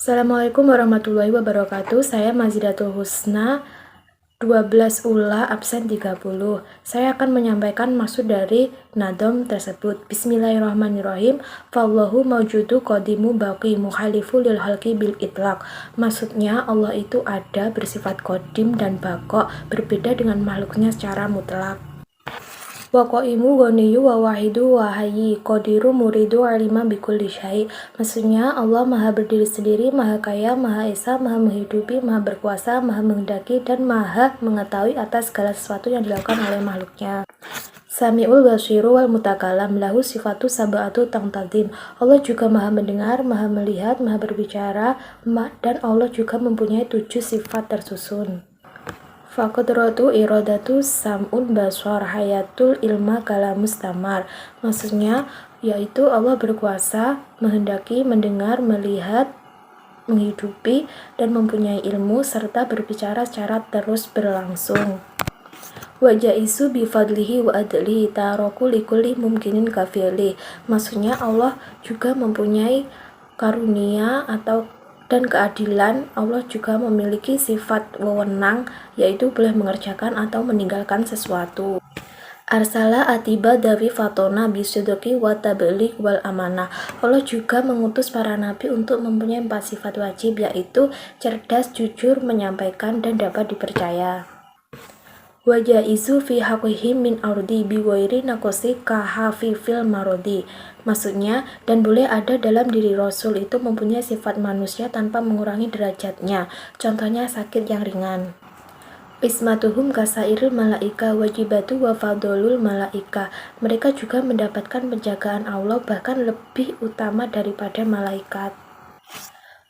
Assalamualaikum warahmatullahi wabarakatuh. Saya Mazidatul Husna, 12 ULA absen 30. Saya akan menyampaikan maksud dari nadom tersebut. Bismillahirrahmanirrahim. Fallahu mawjudu qadimu baqi mukhalifu lil halqi bil itlaq. Maksudnya Allah itu ada, bersifat qadim dan baqo, berbeda dengan makhluknya secara mutlak. Wa qaimu ghaniyu wa wahidu wa hayyi qadiru muridu alima bikulli syai. Maksudnya Allah maha berdiri sendiri, maha kaya, maha esa, maha menghidupi, maha berkuasa, maha menghendaki, dan maha mengetahui atas segala sesuatu yang dilakukan oleh makhluknya. Sami'ul basiru wal mutakalam lahu sifatu sab'atu tangtadim. Allah juga maha mendengar, maha melihat, maha berbicara, dan Allah juga mempunyai 7 sifat tersusun. Faqadratu iradatu sam'un basar hayatul ilma kalamus tamar. Maksudnya yaitu Allah berkuasa, menghendaki, mendengar, melihat, menghidupi, dan mempunyai ilmu serta berbicara secara terus berlangsung. Wa jaisu bifadlihi wa adlihi taraku likulli mumkinin kafili. Maksudnya Allah juga mempunyai karunia dan keadilan. Allah juga memiliki sifat wewenang, yaitu boleh mengerjakan atau meninggalkan sesuatu. Arsala atiba dawi fatona bisidqi wa tabligh wal amanah. Allah juga mengutus para nabi untuk mempunyai 4 sifat wajib, yaitu cerdas, jujur, menyampaikan, dan dapat dipercaya. Wa jaizu fi haqqihi min ardi bi ghairi naqsi kahafi fil marodi. Maksudnya, dan boleh ada dalam diri Rasul itu mempunyai sifat manusia tanpa mengurangi derajatnya. Contohnya sakit yang ringan. Ismatuhum kasairil malaika wajibatu wa fadolul malaika. Mereka juga mendapatkan penjagaan Allah bahkan lebih utama daripada malaikat.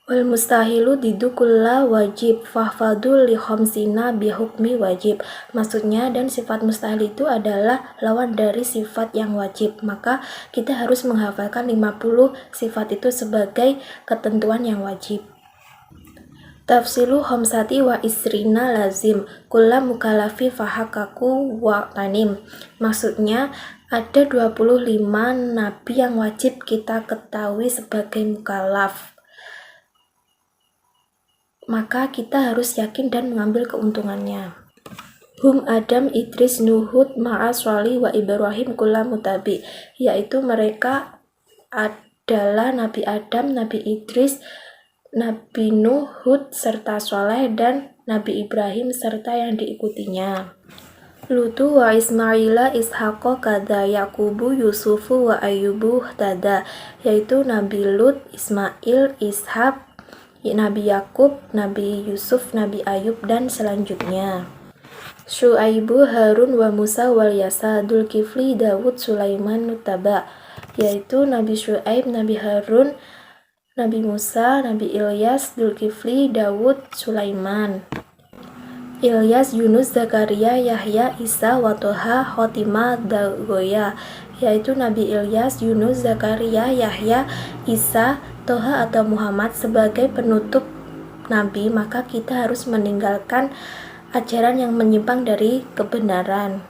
Wal mustahilu didukulla wajib fahfadul li khamsina bihukmi wajib. Maksudnya, dan sifat mustahil itu adalah lawan dari sifat yang wajib, maka kita harus menghafalkan 50 sifat itu sebagai ketentuan yang wajib. Tafsilu khamsati wa isrina lazim kulla mukalafi fahakaku wa tanim. Maksudnya ada 25 nabi yang wajib kita ketahui sebagai mukalaf, maka kita harus yakin dan mengambil keuntungannya. Hum Adam, Idris, Nuhud, Ma'as, Sholih, wa Ibrahim kulla mutabi, yaitu mereka adalah Nabi Adam, Nabi Idris, Nabi Nuh, Hud, serta Sholeh, dan Nabi Ibrahim serta yang diikutinya. Lutu wa Ismaila Ishaqo kada Yakubu Yusufu wa Ayubu tada, yaitu Nabi Lut, Ismail, Ishaq, Nabi Yakub, Nabi Yusuf, Nabi Ayub, dan selanjutnya. Syu'aibu, Harun, wa Musa, wal Yasa, Dzulkifli, Dawud, Sulaiman, Nutaba, yaitu Nabi Syu'aib, Nabi Harun, Nabi Musa, Nabi Ilyas, Dzulkifli, Dawud, Sulaiman. Ilyas, Yunus, Zakaria, Yahya, Isa, wa Toha, Khotimah, Dagoya, yaitu Nabi Ilyas, Yunus, Zakaria, Yahya, Isa, Toha atau Muhammad sebagai penutup Nabi, maka kita harus meninggalkan ajaran yang menyimpang dari kebenaran.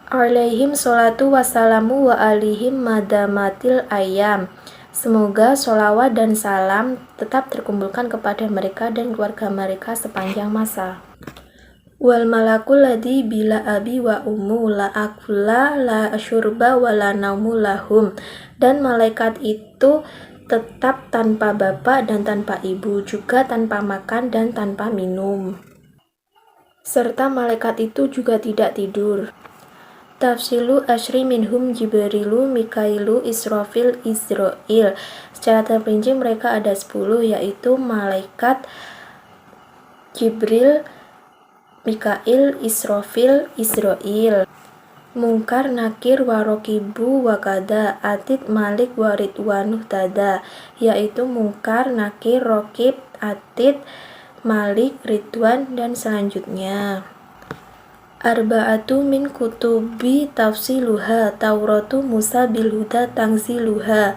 Alaihim sholatu wassalamu wa alihim madamatil ayam. Semoga sholawat dan salam tetap terkumpulkan kepada mereka dan keluarga mereka sepanjang masa. Wal malakul ladzi bila abi wa ummu la akula la asyurba wa la naumu lahum. Dan malaikat itu tetap tanpa bapak dan tanpa ibu, juga tanpa makan dan tanpa minum. Serta malaikat itu juga tidak tidur. Tafsilu asyri minhum Jibrilu, Mikailu, Israfil, Israil. Secara terperinci mereka ada 10, yaitu malaikat Jibril, Mikail, Israfil, Israil. Mungkar, Nakir, Warokibu, Wakada, Atid, Malik, Waridwanuh tada, yaitu Mungkar, Nakir, Rokib, Atid, Malik, Ridwan, dan selanjutnya. Arba'atu min kutubi tafsiluha Tauratu Musa bilhuda tangziluha,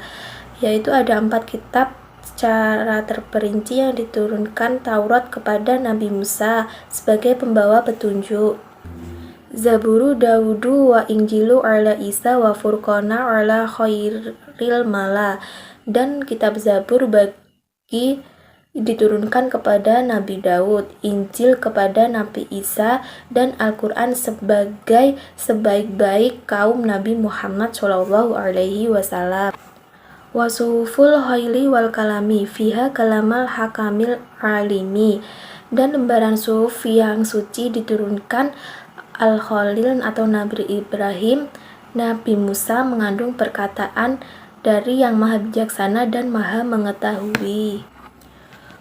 yaitu ada 4 kitab secara terperinci yang diturunkan Taurat kepada Nabi Musa sebagai pembawa petunjuk. Zaburu Dawudu wa Injilu ala Isa wa Furqana ala khairil mala, dan kitab Zabur bagi diturunkan kepada Nabi Daud, Injil kepada Nabi Isa, dan Al-Quran sebagai sebaik-baik kaum Nabi Muhammad SAW. Wasuful Hoili wal Kalami fiha kalamal hakamil alimi, dan lembaran suhuf yang suci diturunkan Al-Khalil atau Nabi Ibrahim. Nabi Musa mengandung perkataan dari yang maha bijaksana dan maha mengetahui.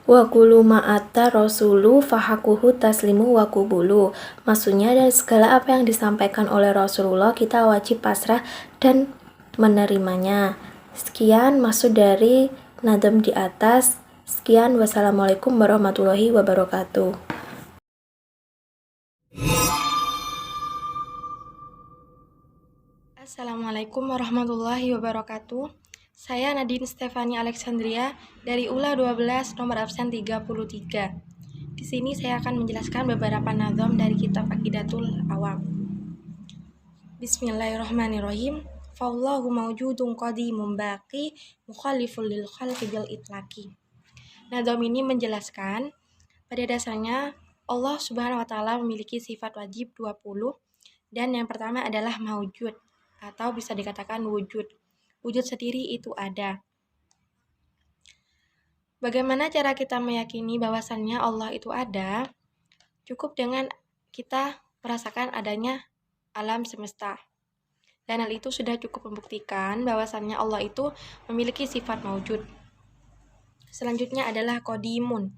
Wa kulu ma'ata rasulu fahakuhu taslimu wa kubulu. Maksudnya, dari segala apa yang disampaikan oleh Rasulullah, kita wajib pasrah dan menerimanya. Sekian maksud dari nadam di atas. Sekian, wassalamualaikum warahmatullahi wabarakatuh. Assalamualaikum warahmatullahi wabarakatuh. Saya Nadine Stefani Alexandria dari ULA 12 nomor absen 33. Di sini saya akan menjelaskan beberapa nazam dari kitab Aqidatul Awam. Bismillahirrahmanirrahim. Fallahu mawjudun qadimun baqi mukhaliful lil khalqi bil itlaqi. Nazam ini menjelaskan pada dasarnya Allah Subhanahu wa taala memiliki sifat wajib 20, dan yang pertama adalah maujud atau bisa dikatakan wujud. Wujud sendiri itu ada. Bagaimana cara kita meyakini bahwasannya Allah itu ada? Cukup dengan kita merasakan adanya alam semesta. Dan hal itu sudah cukup membuktikan bahwasannya Allah itu memiliki sifat maujud. Selanjutnya adalah qadimun,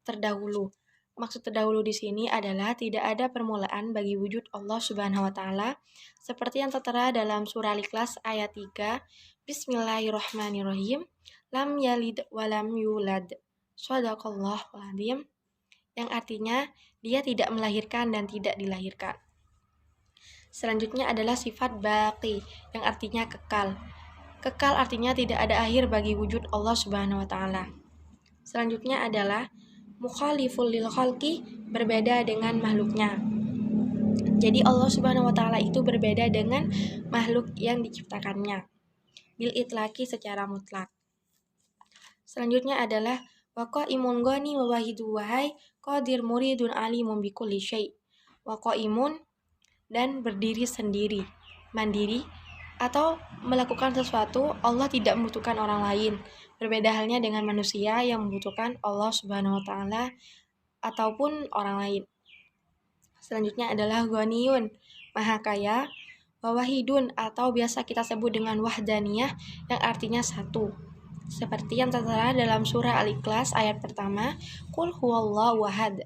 terdahulu. Maksud terdahulu di sini adalah tidak ada permulaan bagi wujud Allah Subhanahu wa taala, seperti yang tertera dalam surah Al-Ikhlas ayat 3. Bismillahirrahmanirrahim. Lam yalid wa lam yulad. Shadaqallahul adzim. Yang artinya dia tidak melahirkan dan tidak dilahirkan. Selanjutnya adalah sifat baqi, yang artinya kekal. Kekal artinya tidak ada akhir bagi wujud Allah Subhanahu wa taala. Selanjutnya adalah mukhaliful lil khalqi, berbeda dengan makhluknya. Jadi Allah Subhanahu wa taala itu berbeda dengan makhluk yang diciptakannya. Bil itlaqi, secara mutlak. Selanjutnya adalah waqaimun ghani wa wahidu wahai qadir muridun alimun bikulli syai'. Waqaimun, dan berdiri sendiri, mandiri, atau melakukan sesuatu. Allah tidak membutuhkan orang lain. Berbeda halnya dengan manusia yang membutuhkan Allah Subhanahu wa taala ataupun orang lain. Selanjutnya adalah ghaniyun, maha kaya, wa wahidun, atau biasa kita sebut dengan wahdaniyah, yang artinya satu. Seperti yang tertera dalam surah Al-Ikhlas ayat pertama, Qul huwallahu ahad.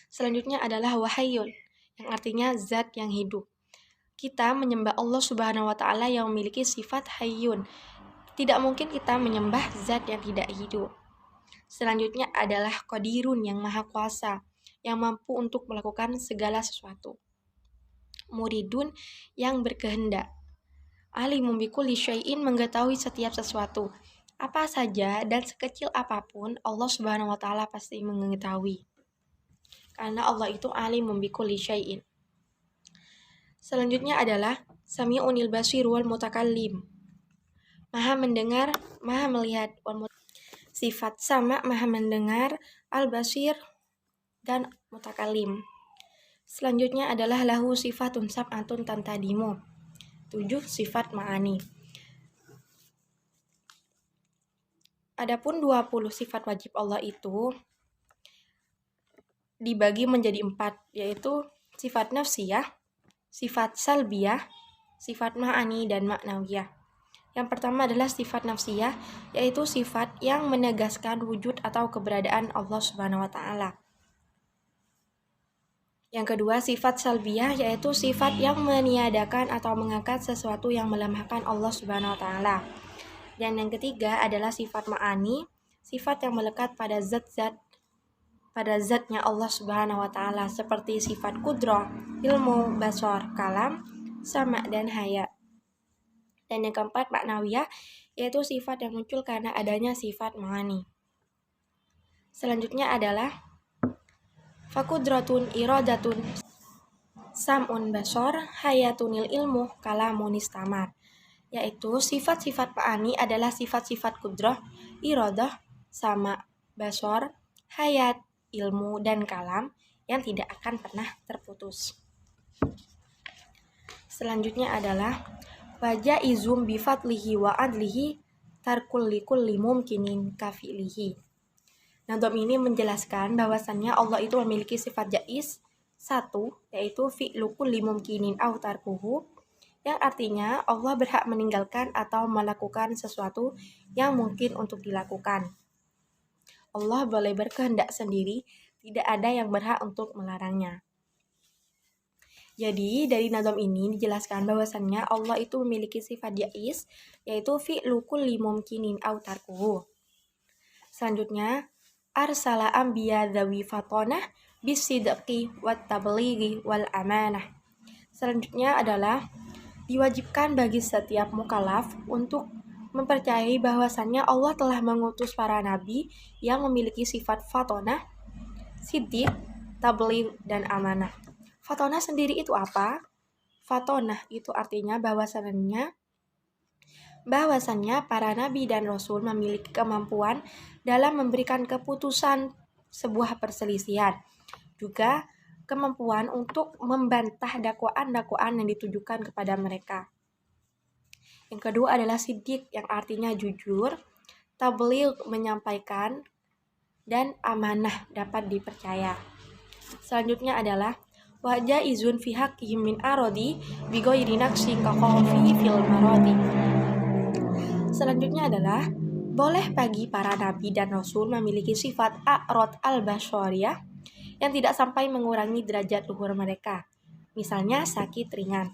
Selanjutnya adalah wahayyun, yang artinya zat yang hidup. Kita menyembah Allah Subhanahu wa taala yang memiliki sifat hayyun. Tidak mungkin kita menyembah zat yang tidak hidup. Selanjutnya adalah qadirun, yang maha kuasa, yang mampu untuk melakukan segala sesuatu. Muridun, yang berkehendak. Alimun bikulli syai'in, mengetahui setiap sesuatu. Apa saja dan sekecil apapun Allah Subhanahu wa taala pasti mengetahui. Karena Allah itu alimun bikulli syai'in. Selanjutnya adalah Sami'unil basir wal mutakallim, maha mendengar, maha melihat. Sifat sama, maha mendengar, al-basir, dan mutakallim. Selanjutnya adalah lahu sifatun sab'atun tantadimu, 7 sifat ma'ani. Adapun 20 sifat wajib Allah itu dibagi menjadi 4, yaitu sifat nafsiyah, sifat salbiyah, sifat ma'ani, dan maknawiyah. Yang pertama adalah sifat nafsiyah, yaitu sifat yang menegaskan wujud atau keberadaan Allah Subhanahu wa taala. Yang kedua, sifat salbiyah, yaitu sifat yang meniadakan atau mengangkat sesuatu yang melemahkan Allah Subhanahu wa taala. Dan yang ketiga adalah sifat ma'ani, sifat yang melekat pada zatnya Allah Subhanahu wa taala, seperti sifat kudrah, ilmu, basar, kalam, sama, dan haya. Dan yang keempat, maknawiyah, yaitu sifat yang muncul karena adanya sifat ma'ani. Selanjutnya adalah fakudratun iradatun sam'un basar hayatunil ilmu kalamun istamar, yaitu sifat-sifat ma'ani adalah sifat-sifat kudrah, iradah, sama, basor, hayat, ilmu, dan kalam yang tidak akan pernah terputus. Selanjutnya adalah wajah izum bifadlihi wa adlihi tarkul likulli mumkinin kafilihi. Nadom ini menjelaskan bahwasannya Allah itu memiliki sifat jaiz satu, yaitu fi'lu kulli mumkinin aw tarkuhu, yang artinya Allah berhak meninggalkan atau melakukan sesuatu yang mungkin untuk dilakukan. Allah boleh berkehendak sendiri, tidak ada yang berhak untuk melarangnya. Jadi dari nadom ini dijelaskan bahwasannya Allah itu memiliki sifat jaiz, yaitu fi'lu kulli mumkinin aw tarkuhu. Selanjutnya, arsala anbiya dzawi fatonah bisidqi wat tablighi wal amanah. Selanjutnya adalah diwajibkan bagi setiap mukallaf untuk mempercayai bahwasannya Allah telah mengutus para nabi yang memiliki sifat fatonah, siddiq, tabligh, dan amanah. Fatonah sendiri itu apa? Fatonah itu artinya bahwasannya para nabi dan rasul memiliki kemampuan dalam memberikan keputusan sebuah perselisihan. Juga kemampuan untuk membantah dakwaan-dakwaan yang ditujukan kepada mereka. Yang kedua adalah siddiq, yang artinya jujur, tabligh menyampaikan, dan amanah dapat dipercaya. Selanjutnya adalah wajah izun fi haqqihim min arodi bighairi naqsin ka khawfi fil maradi. Selanjutnya adalah boleh bagi para nabi dan rasul memiliki sifat a'rad al-basyariyah yang tidak sampai mengurangi derajat luhur mereka, misalnya sakit ringan.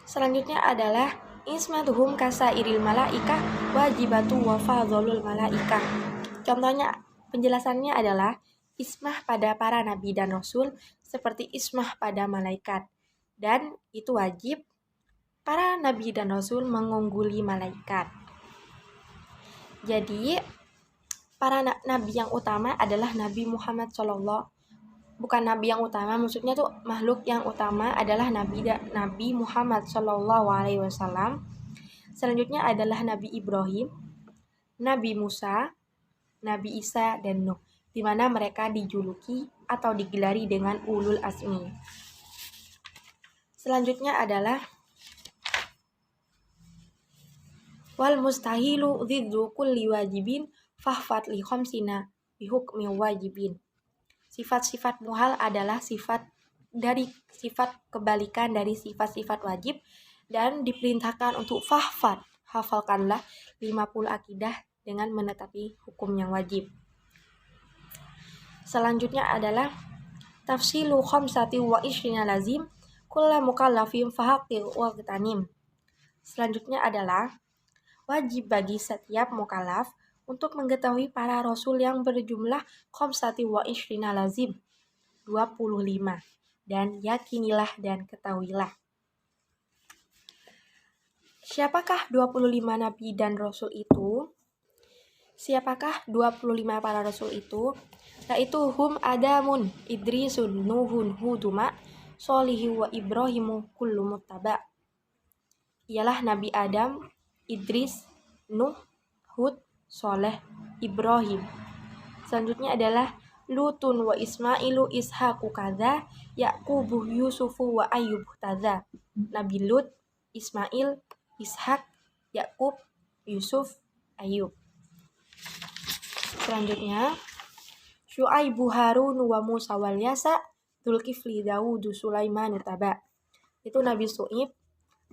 Selanjutnya adalah ismatuhum kasairil malaikah wajibatu wa fadhlul malaikah. Contohnya, penjelasannya adalah ismah pada para nabi dan rasul seperti ismah pada malaikat, dan itu wajib para nabi dan rasul mengungguli malaikat. Jadi para nabi yang utama adalah Nabi Muhammad SAW. Bukan nabi yang utama, maksudnya tuh makhluk yang utama adalah Nabi Muhammad SAW. Selanjutnya adalah Nabi Ibrahim, Nabi Musa, Nabi Isa, dan Nuh, di mana mereka dijuluki atau digelari dengan ulul azmi. Selanjutnya adalah wal mustahilu dziddu kulli wajibin fahfat li khamsina bihukmi wajibin. Sifat-sifat muhal adalah sifat kebalikan dari sifat-sifat wajib dan diperintahkan untuk fahfat, hafalkanlah 50 akidah dengan menetapi hukum yang wajib. Selanjutnya adalah tafsilu khamsati wa ishrina lazim kulla mukallafin fahaqqi wa qtanim. Selanjutnya adalah wajib bagi setiap mukallaf untuk mengetahui para rasul yang berjumlah khamsati wa ishrina lazim, 25, dan yakinilah dan ketahuilah. Siapakah 25 nabi dan rasul itu? Siapakah 25 para rasul itu? Yaitu hum Adamun, Idrisun, Nuhun, Huduma, Solihi wa Ibrahimu kullu muttaba. Ialah Nabi Adam, Idris, Nuh, Hud, Soleh, Ibrahim. Selanjutnya adalah Lutun wa Ismailu Ishaqu kadza, Yaqubu Yusufu wa Ayyub tadza. Nabi Lut, Ismail, Ishak, Yakub, Yusuf, Ayub. Selanjutnya Syu'aibu Harun wa Musa wal Yasa, Dzulkifli Daud Sulaiman taba. Itu Nabi Syu'aib,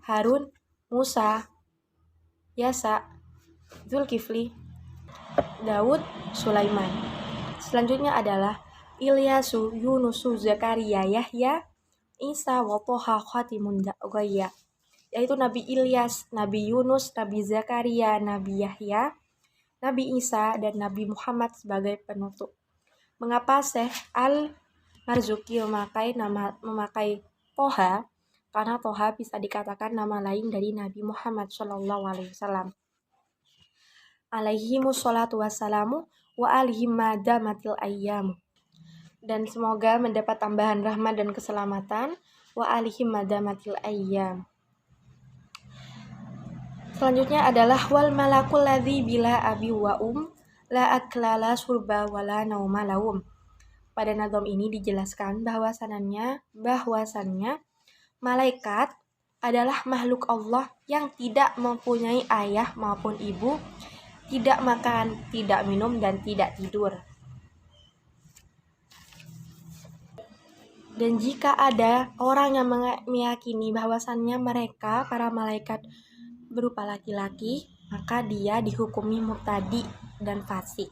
Harun, Musa, Yasa, Dzulkifli, Daud, Sulaiman. Selanjutnya adalah Ilyasu, Yunusu, Zakaria, Yahya, Isa, wa Toha khatimun ghayya. Yaitu Nabi Ilyas, Nabi Yunus, Nabi Zakaria, Nabi Yahya, Nabi Isa, dan Nabi Muhammad sebagai penutup. Mengapa Syekh Al-Marzuki memakai Toha? Karena Toha bisa dikatakan nama lain dari Nabi Muhammad SAW. Alaihimus sholatu wassalamu wa alihim madamatil ayyamu. Dan semoga mendapat tambahan rahmat dan keselamatan wa alihim madamatil ayyam. Selanjutnya adalah wal malakul ladzi bila abi wa la aklala surba wala nauma laum. Pada nazam ini dijelaskan bahwasannya malaikat adalah makhluk Allah yang tidak mempunyai ayah maupun ibu, tidak makan, tidak minum, dan tidak tidur. Dan jika ada orang yang meyakini bahwasannya mereka, para malaikat, berupa laki-laki, maka dia dihukumi murtadi dan fasik.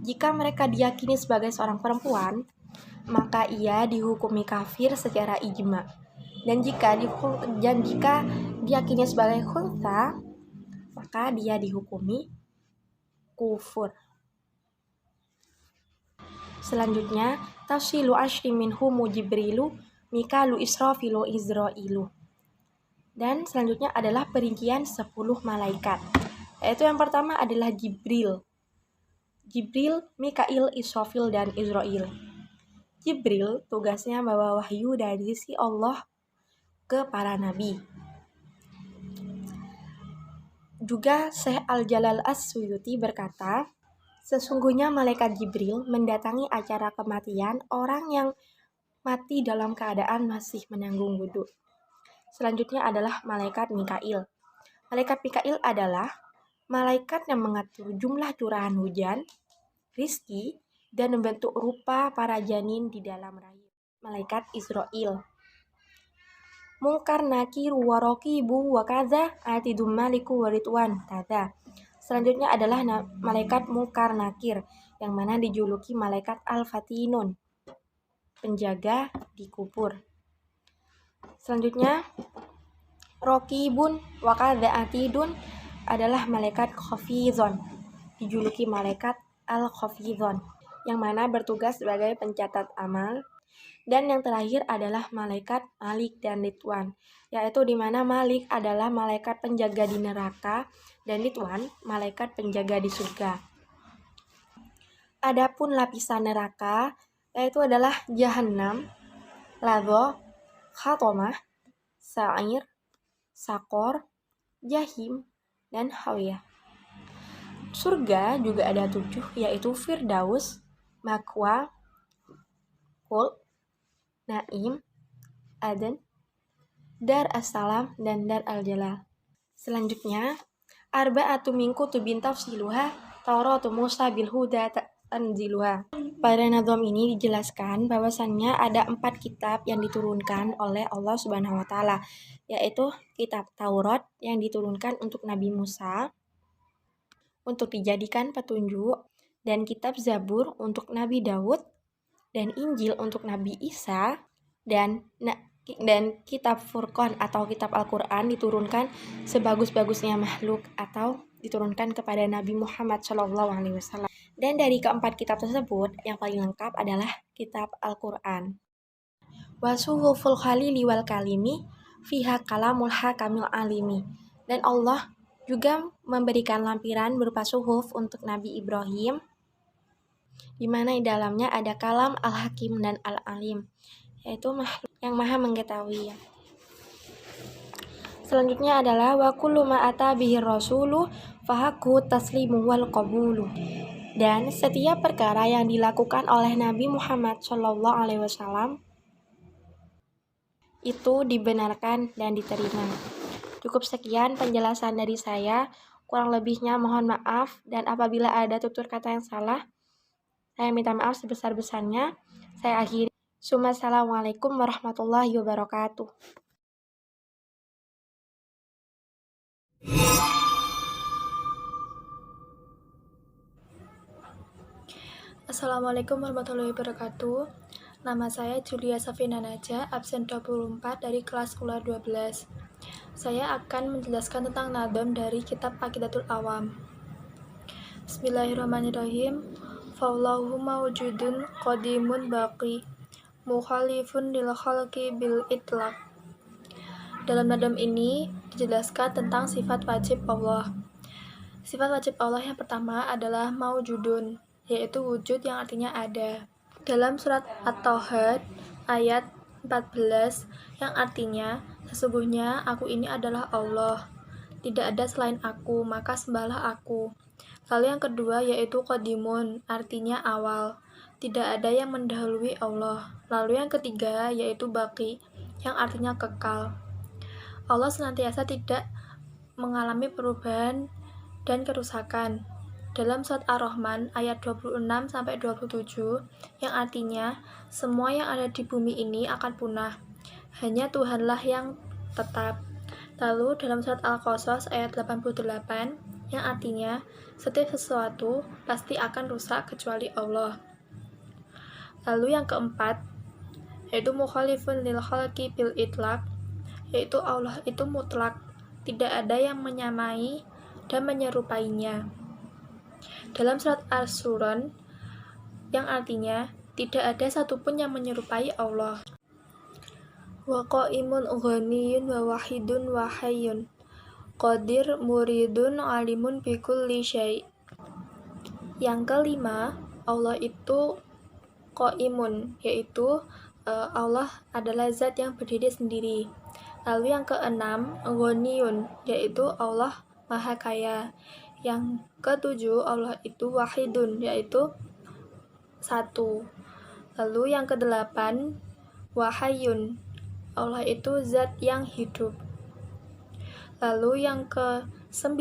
Jika mereka diyakini sebagai seorang perempuan, maka ia dihukumi kafir secara ijma. Dan jika diyakini sebagai khunsa, maka dia dihukumi kufur. Selanjutnya, tafsilu asyri minhumu Jibrilu, Mikalu, Israfilu, Izrailu. Dan selanjutnya adalah perincian 10 malaikat. Yaitu yang pertama adalah Jibril, Mikail, Israfil, dan Izrail. Jibril tugasnya membawa wahyu dari sisi Allah ke para nabi. Juga Syekh Al-Jalal As-Suyuti berkata, sesungguhnya malaikat Jibril mendatangi acara kematian orang yang mati dalam keadaan masih menanggung wudhu. Selanjutnya adalah malaikat Mikail. Malaikat Mikail adalah malaikat yang mengatur jumlah curahan hujan, rizki, dan membentuk rupa para janin di dalam rahim. Malaikat Israil. Mungkar nakir warokibu wakaza atidum maliku waritwan tada. Selanjutnya adalah malaikat Mungkar Nakir, yang mana dijuluki malaikat Al-Fatinun, penjaga di kubur. Selanjutnya, Rokibun wakadha atidun adalah malaikat Khafizon, dijuluki malaikat Al-Khafizon, yang mana bertugas sebagai pencatat amal. Dan yang terakhir adalah malaikat Malik dan Ridwan, yaitu di mana Malik adalah malaikat penjaga di neraka dan Ridwan malaikat penjaga di surga. Adapun lapisan neraka yaitu adalah Jahannam, Ladho, Khatomah, Sa'ir, Sakor, Jahim, dan Hawiyah. Surga juga ada 7, yaitu Firdaus, Makwa, Khuld, Naim, Aden, Dar As-Salam, dan Dar Al-Jalal. Selanjutnya, arba'atu min kutubin tafsiluha Tauratu Musa bil huda tanziluha. Pada nazam ini dijelaskan bahwasannya ada 4 kitab yang diturunkan oleh Allah Subhanahu wa taala, yaitu kitab Taurat yang diturunkan untuk Nabi Musa untuk dijadikan petunjuk, dan kitab Zabur untuk Nabi Daud, dan Injil untuk Nabi Isa, dan kitab Furqan atau kitab Al-Quran diturunkan sebagus-bagusnya makhluk atau diturunkan kepada Nabi Muhammad SAW. Dan dari keempat kitab tersebut, yang paling lengkap adalah kitab Al-Quran. Wasuhuful khalili wal kalimi fiha kalamul hakamil alimi. Dan Allah juga memberikan lampiran berupa suhuf untuk Nabi Ibrahim, di mana di dalamnya ada kalam Al-Hakim dan Al-Alim, yaitu makhluk yang maha mengetahui. Selanjutnya adalah wa kullu ma ata bihi rasulu fahaku taslimu wal qabulu. Dan setiap perkara yang dilakukan oleh Nabi Muhammad SAW itu dibenarkan dan diterima. Cukup sekian penjelasan dari saya. Kurang lebihnya mohon maaf, dan apabila ada tutur kata yang salah, saya minta maaf sebesar-besarnya. Saya akhiri. Assalamualaikum warahmatullahi wabarakatuh. Assalamualaikum warahmatullahi wabarakatuh. Nama saya Julia Safina Naja, absen 24 dari kelas ULA 12. Saya akan menjelaskan tentang nadom dari kitab Aqidatul Awam. Bismillahirrahmanirrahim. Fawallahu mawjudun qadimun baqi mukhalifun lil khalqi bil itlaq. Dalam nadom ini dijelaskan tentang sifat wajib Allah. Sifat wajib Allah yang pertama adalah mawjudun, yaitu wujud yang artinya ada. Dalam surat At-Taha ayat 14 yang artinya sesungguhnya aku ini adalah Allah. tidak ada selain aku, maka sembahlah aku. Lalu yang kedua yaitu qadimun, artinya awal, tidak ada yang mendahului Allah. Lalu yang ketiga yaitu baqi, yang artinya kekal. Allah senantiasa tidak mengalami perubahan dan kerusakan. Dalam surat Ar-Rahman ayat 26-27 yang artinya semua yang ada di bumi ini akan punah, hanya Tuhanlah yang tetap. Lalu dalam surat Al-Qasas ayat 88 yang artinya setiap sesuatu pasti akan rusak kecuali Allah. Lalu yang keempat yaitu mukhalifun lil khalqi bil itlaq, yaitu Allah itu mutlak, tidak ada yang menyamai dan menyerupainya. Dalam surat As-Surun yang artinya tidak ada satupun yang menyerupai Allah. Wa qaimun ghaniyun wa wahidun wa hayyun qadir muridun alimun bi kulli syai'. Yang kelima, Allah itu qaimun, yaitu Allah adalah zat yang berdiri sendiri. Lalu yang keenam, ghaniyun, yaitu Allah maha kaya. Yang ketujuh, Allah itu wahidun, yaitu satu. Lalu yang kedelapan, wahayun, Allah itu zat yang hidup. Lalu yang ke-9,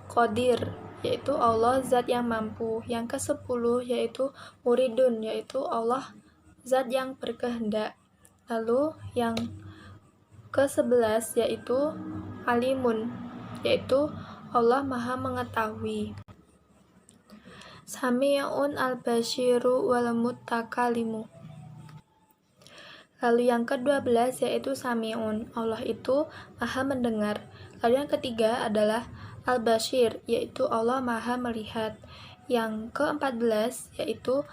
qadir, yaitu Allah zat yang mampu. Yang ke-10 yaitu muridun, yaitu Allah zat yang berkehendak. Lalu yang ke-11 yaitu alimun, yaitu Allah maha mengetahui. Sami'un al-basyiru wal mutakalimu. Lalu yang ke-12 yaitu sami'un, Allah itu maha mendengar. Lalu yang ketiga adalah al-basyir, yaitu Allah maha melihat. Yang ke-14 yaitu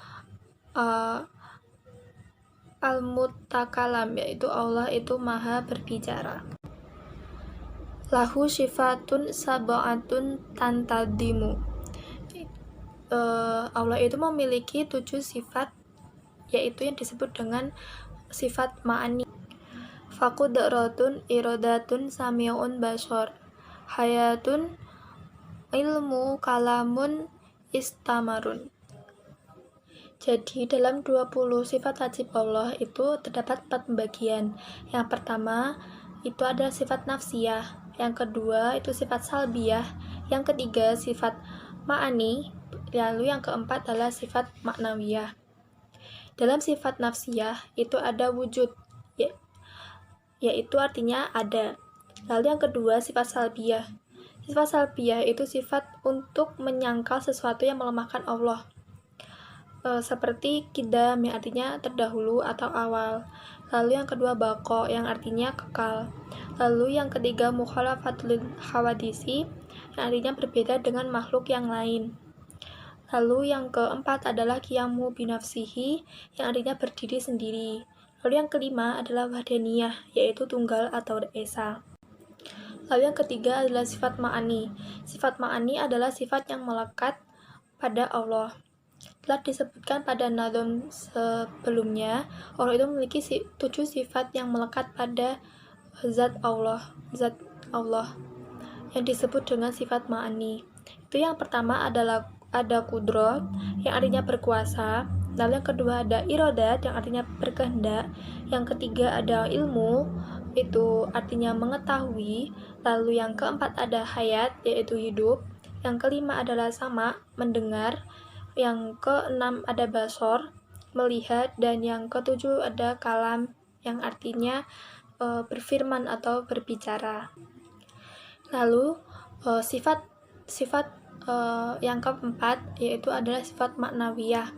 al-mutakalam, yaitu Allah itu maha berbicara. Lahu sifatun sab'atun tantadimu. Allah itu memiliki 7 sifat, yaitu yang disebut dengan sifat ma'ani. Faqudratun iradatun sami'un basar hayatun ilmu kalamun istamarun. Jadi dalam 20 sifat wajib Allah itu terdapat 4 pembagian. Yang pertama itu adalah sifat nafsiyah, yang kedua itu sifat salbiyah, yang ketiga sifat ma'ani, lalu yang keempat adalah sifat maknawiyah. Dalam sifat nafsiyah itu ada wujud, yaitu artinya ada. Lalu yang kedua sifat salbiyah. Sifat salbiyah itu sifat untuk menyangkal sesuatu yang melemahkan Allah, seperti kidam yang artinya terdahulu atau awal. Lalu yang kedua baqo yang artinya kekal. Lalu yang ketiga mukhalafatul hawadisi yang artinya berbeda dengan makhluk yang lain. Lalu yang keempat adalah qiyamu binafsihi yang artinya berdiri sendiri. Lalu yang kelima adalah wahdaniyah, yaitu tunggal atau esa. Lalu yang ketiga adalah sifat ma'ani. Sifat ma'ani adalah sifat yang melekat pada Allah. Telah disebutkan pada nadom sebelumnya, Allah itu memiliki 7 sifat yang melekat pada zat Allah yang disebut dengan sifat ma'ani. Itu yang pertama adalah ada kudrat yang artinya berkuasa. Lalu yang kedua ada iradat yang artinya berkehendak. Yang ketiga ada ilmu, itu artinya mengetahui. Lalu yang keempat ada hayat, yaitu hidup. Yang kelima adalah sama, mendengar. Yang keenam ada basor, melihat. Dan yang ketujuh ada kalam yang artinya berfirman atau berbicara. Lalu sifat yang keempat yaitu adalah sifat maknawiyah.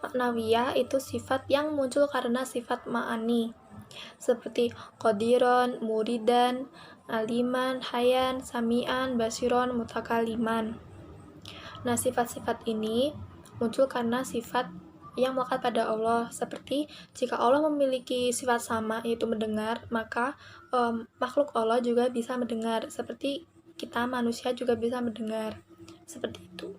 Maknawiyah itu sifat yang muncul karena sifat ma'ani, seperti qadiron, muridan, aliman, hayan, sami'an, basiron, mutakaliman. Nah, sifat-sifat ini muncul karena sifat yang melekat pada Allah, seperti jika Allah memiliki sifat sama yaitu mendengar, maka makhluk Allah juga bisa mendengar, seperti kita manusia juga bisa mendengar, seperti itu.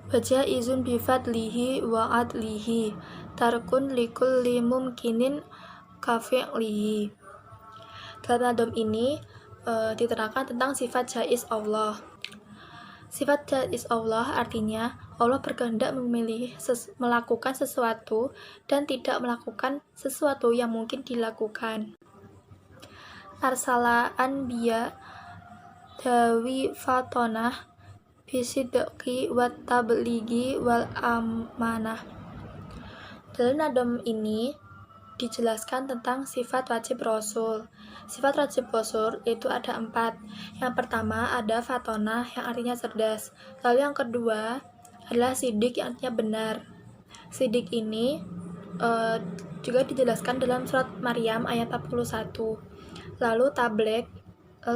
Baca izun bifadlihi wa adlihi tarkun likulli mumkinin kafi'lihi. Dalam nadom ini diterangkan tentang sifat jaiz Allah. Sifat jaiz Allah artinya Allah berkehendak melakukan sesuatu dan tidak melakukan sesuatu yang mungkin dilakukan. Arsala anbiya dawi fatonah bisidqi wat tabligi wal amanah. Dalam nadom ini dijelaskan tentang sifat wajib Rasul. Sifat wajib Rasul itu ada 4. Yang pertama ada fatonah yang artinya cerdas. Lalu yang kedua adalah sidik yang artinya benar. Sidik ini juga dijelaskan dalam surat Maryam ayat 41. Lalu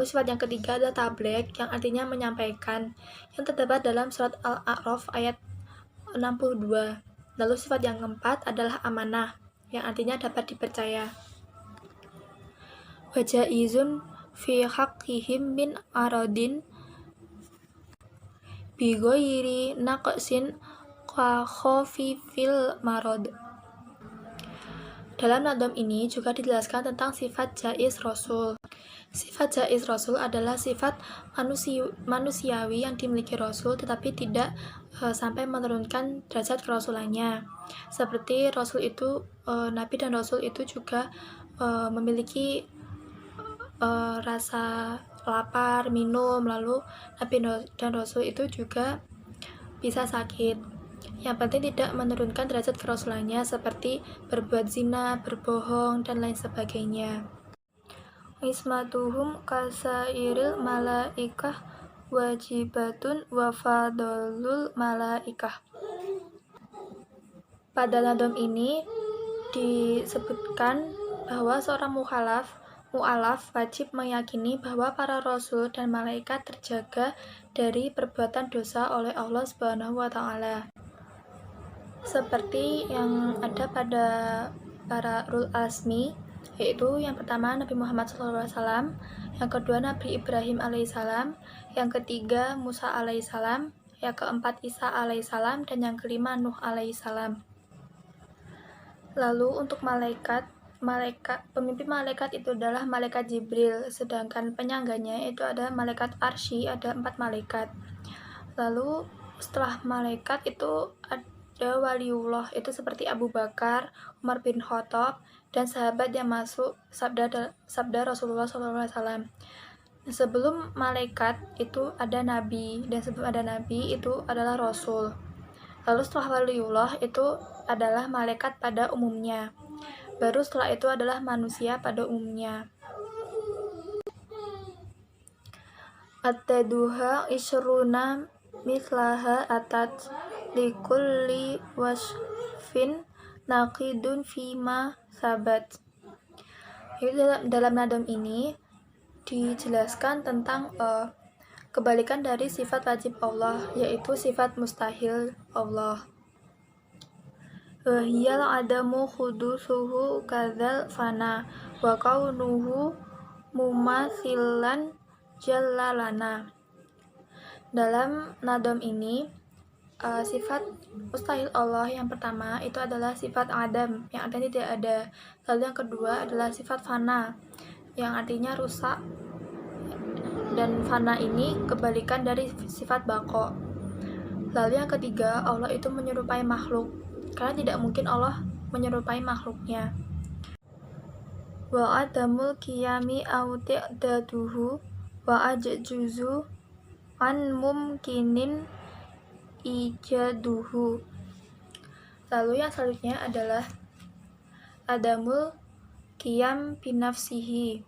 sifat yang ketiga adalah tabligh yang artinya menyampaikan, yang terdapat dalam surat Al-A'raf ayat 62. Lalu sifat yang keempat adalah amanah yang artinya dapat dipercaya. Wajaizun fi haqqihim min aradin bi ghairi naqsin ka khafifil marad. Dalam nadom ini juga dijelaskan tentang sifat jaiz Rasul. Sifat jaiz Rasul adalah sifat manusiawi yang dimiliki Rasul tetapi tidak sampai menurunkan derajat kerasulannya. Seperti Rasul itu, Nabi dan Rasul itu juga memiliki rasa lapar, minum, lalu Nabi dan Rasul itu juga bisa sakit. Yang penting tidak menurunkan derajat kerasulannya seperti berbuat zina, berbohong, dan lain sebagainya. Ismatuhum kasairil malaikah wajibatun wa fadlul malaikah. Pada nadom ini disebutkan bahwa seorang mu'alaf wajib meyakini bahwa para rasul dan malaikat terjaga dari perbuatan dosa oleh Allah Subhanahu wa Ta'ala. Seperti yang ada pada para ulul azmi, yaitu yang pertama Nabi Muhammad SAW, yang kedua Nabi Ibrahim alaihissalam, yang ketiga Musa alaihissalam, yang keempat Isa alaihissalam, dan yang kelima Nuh alaihissalam. Lalu untuk pemimpin malaikat itu adalah malaikat Jibril, sedangkan penyangganya itu ada malaikat Arsy, ada 4 malaikat. Lalu setelah malaikat itu ada waliullah, itu seperti Abu Bakar, Umar bin Khattab, dan sahabat yang masuk sabda Rasulullah SAW. Sebelum malaikat itu ada nabi, dan sebelum ada nabi itu adalah rasul. Lalu setelah waliullah itu adalah malaikat pada umumnya. Baru setelah itu adalah manusia pada umumnya. At-taduha isruna mithlaha atat likulli wasfin naqidun fima sabat. Dalam nadam ini dijelaskan tentang kebalikan dari sifat wajib Allah, yaitu sifat mustahil Allah. Wahiyal adamu khudusuhu kadzal fana wa kaunuhu mumathilan jallalana. Dalam nadam ini sifat mustahil Allah yang pertama itu adalah sifat adam yang artinya tidak ada. Lalu yang kedua adalah sifat fana yang artinya rusak, dan fana ini kebalikan dari sifat bako. Lalu yang ketiga, Allah itu menyerupai makhluk, karena tidak mungkin Allah menyerupai makhluknya. Wa adamul qiyami au ta'daduhu wa ajjuzu an mumkinin ijaduhu. Lalu yang selanjutnya adalah adamul qiyam binafsihi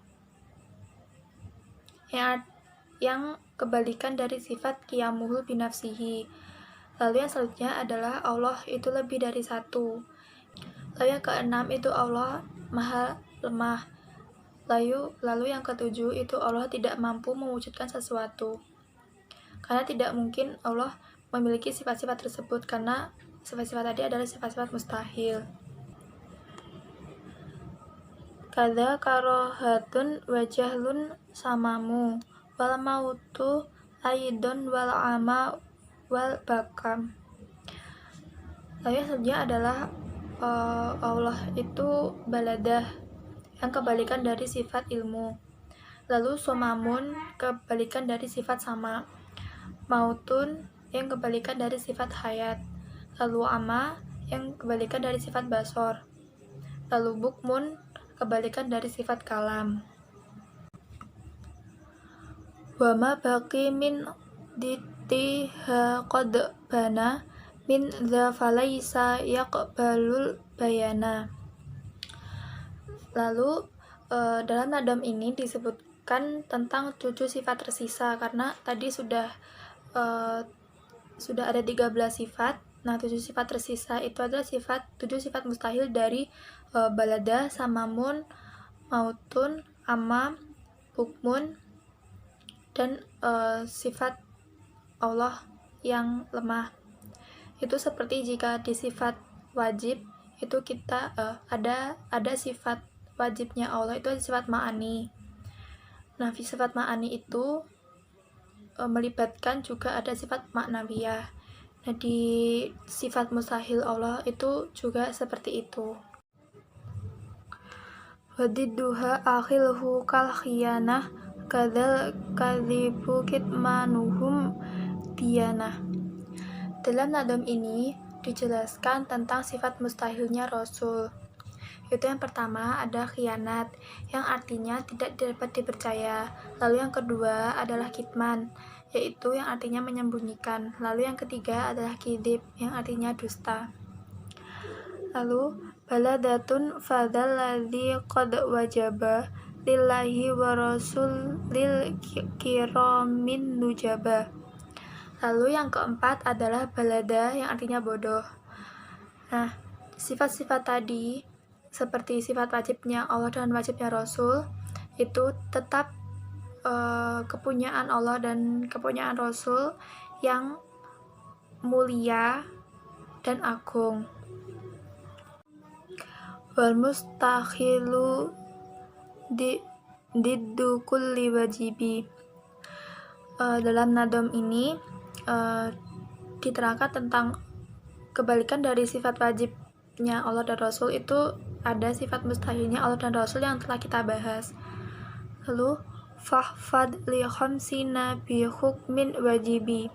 yang kebalikan dari sifat qiyamuhu binafsihi. Lalu yang selanjutnya adalah Allah itu lebih dari satu. Lalu yang keenam itu Allah maha lemah. Lalu yang ketujuh itu Allah tidak mampu mewujudkan sesuatu, karena tidak mungkin Allah memiliki sifat-sifat tersebut, karena sifat-sifat tadi adalah sifat-sifat mustahil. Kada karohatun wajahlun samamu wal mautu aidon wal ama wal bakam. Lalu yang selanjutnya adalah Allah itu baladah yang kebalikan dari sifat ilmu. Lalu somamun kebalikan dari sifat sama, mautun yang kebalikan dari sifat hayat, lalu ama yang kebalikan dari sifat basor, lalu bukmun kebalikan dari sifat kalam. Wama baki min ditiha qad bana min dza falaisa yaqbalul bayana. Lalu dalam nadam ini disebutkan tentang 7 sifat tersisa, karena tadi sudah ada 13 sifat. Nah, 7 sifat tersisa itu adalah 7 sifat mustahil dari balada, samamun, mautun, ama, hukmun, dan sifat Allah yang lemah. Itu seperti jika di sifat wajib itu kita ada sifat wajibnya Allah, itu ada sifat ma'ani. Nah, sifat ma'ani itu melibatkan juga ada sifat maknawiyah. Nah, di sifat mustahil Allah itu juga seperti itu. Wadidduha akhilhu kal khiyanah kadzal kadzibu kitmanuhum diyanah. Dalam nadam ini dijelaskan tentang sifat mustahilnya Rasul. Itu yang pertama ada khianat, yang artinya tidak dapat dipercaya. Lalu yang kedua adalah kitman, yaitu yang artinya menyembunyikan. Lalu yang ketiga adalah kidib, yang artinya dusta. Lalu baladatun fadzal ladzi qad wajaba lillahi wa rasul lil kiramin nujaba. Lalu yang keempat adalah balada, yang artinya bodoh. Nah, sifat-sifat tadi seperti sifat wajibnya Allah dan wajibnya Rasul itu tetap kepunyaan Allah dan kepunyaan Rasul yang mulia dan agung. Wal mustakhilu diddu kulli wajibi. Dalam nadam ini diterangkan tentang kebalikan dari sifat wajibnya Allah dan Rasul, itu ada sifat mustahilnya Allah dan Rasul yang telah kita bahas. Lalu fahfad li khamsina bi hukmin wajibi.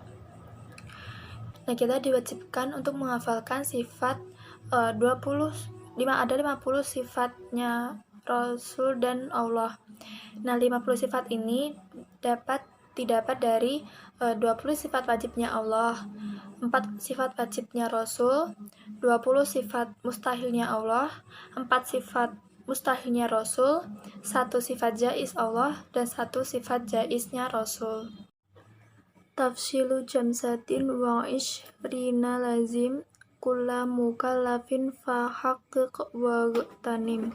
Nah, kita diwajibkan untuk menghafalkan sifat 50 sifatnya Rasul dan Allah. Nah, 50 sifat ini didapat dari 20 sifat wajibnya Allah, 4 sifat wajibnya Rasul, 20 sifat mustahilnya Allah, 4 sifat mustahilnya Rasul, 1 sifat jaiz Allah, dan 1 sifat jaiznya Rasul. Tafsilu jamsatin wa ishrina lazim kulla mukallafin fa haqqiq wa tanim.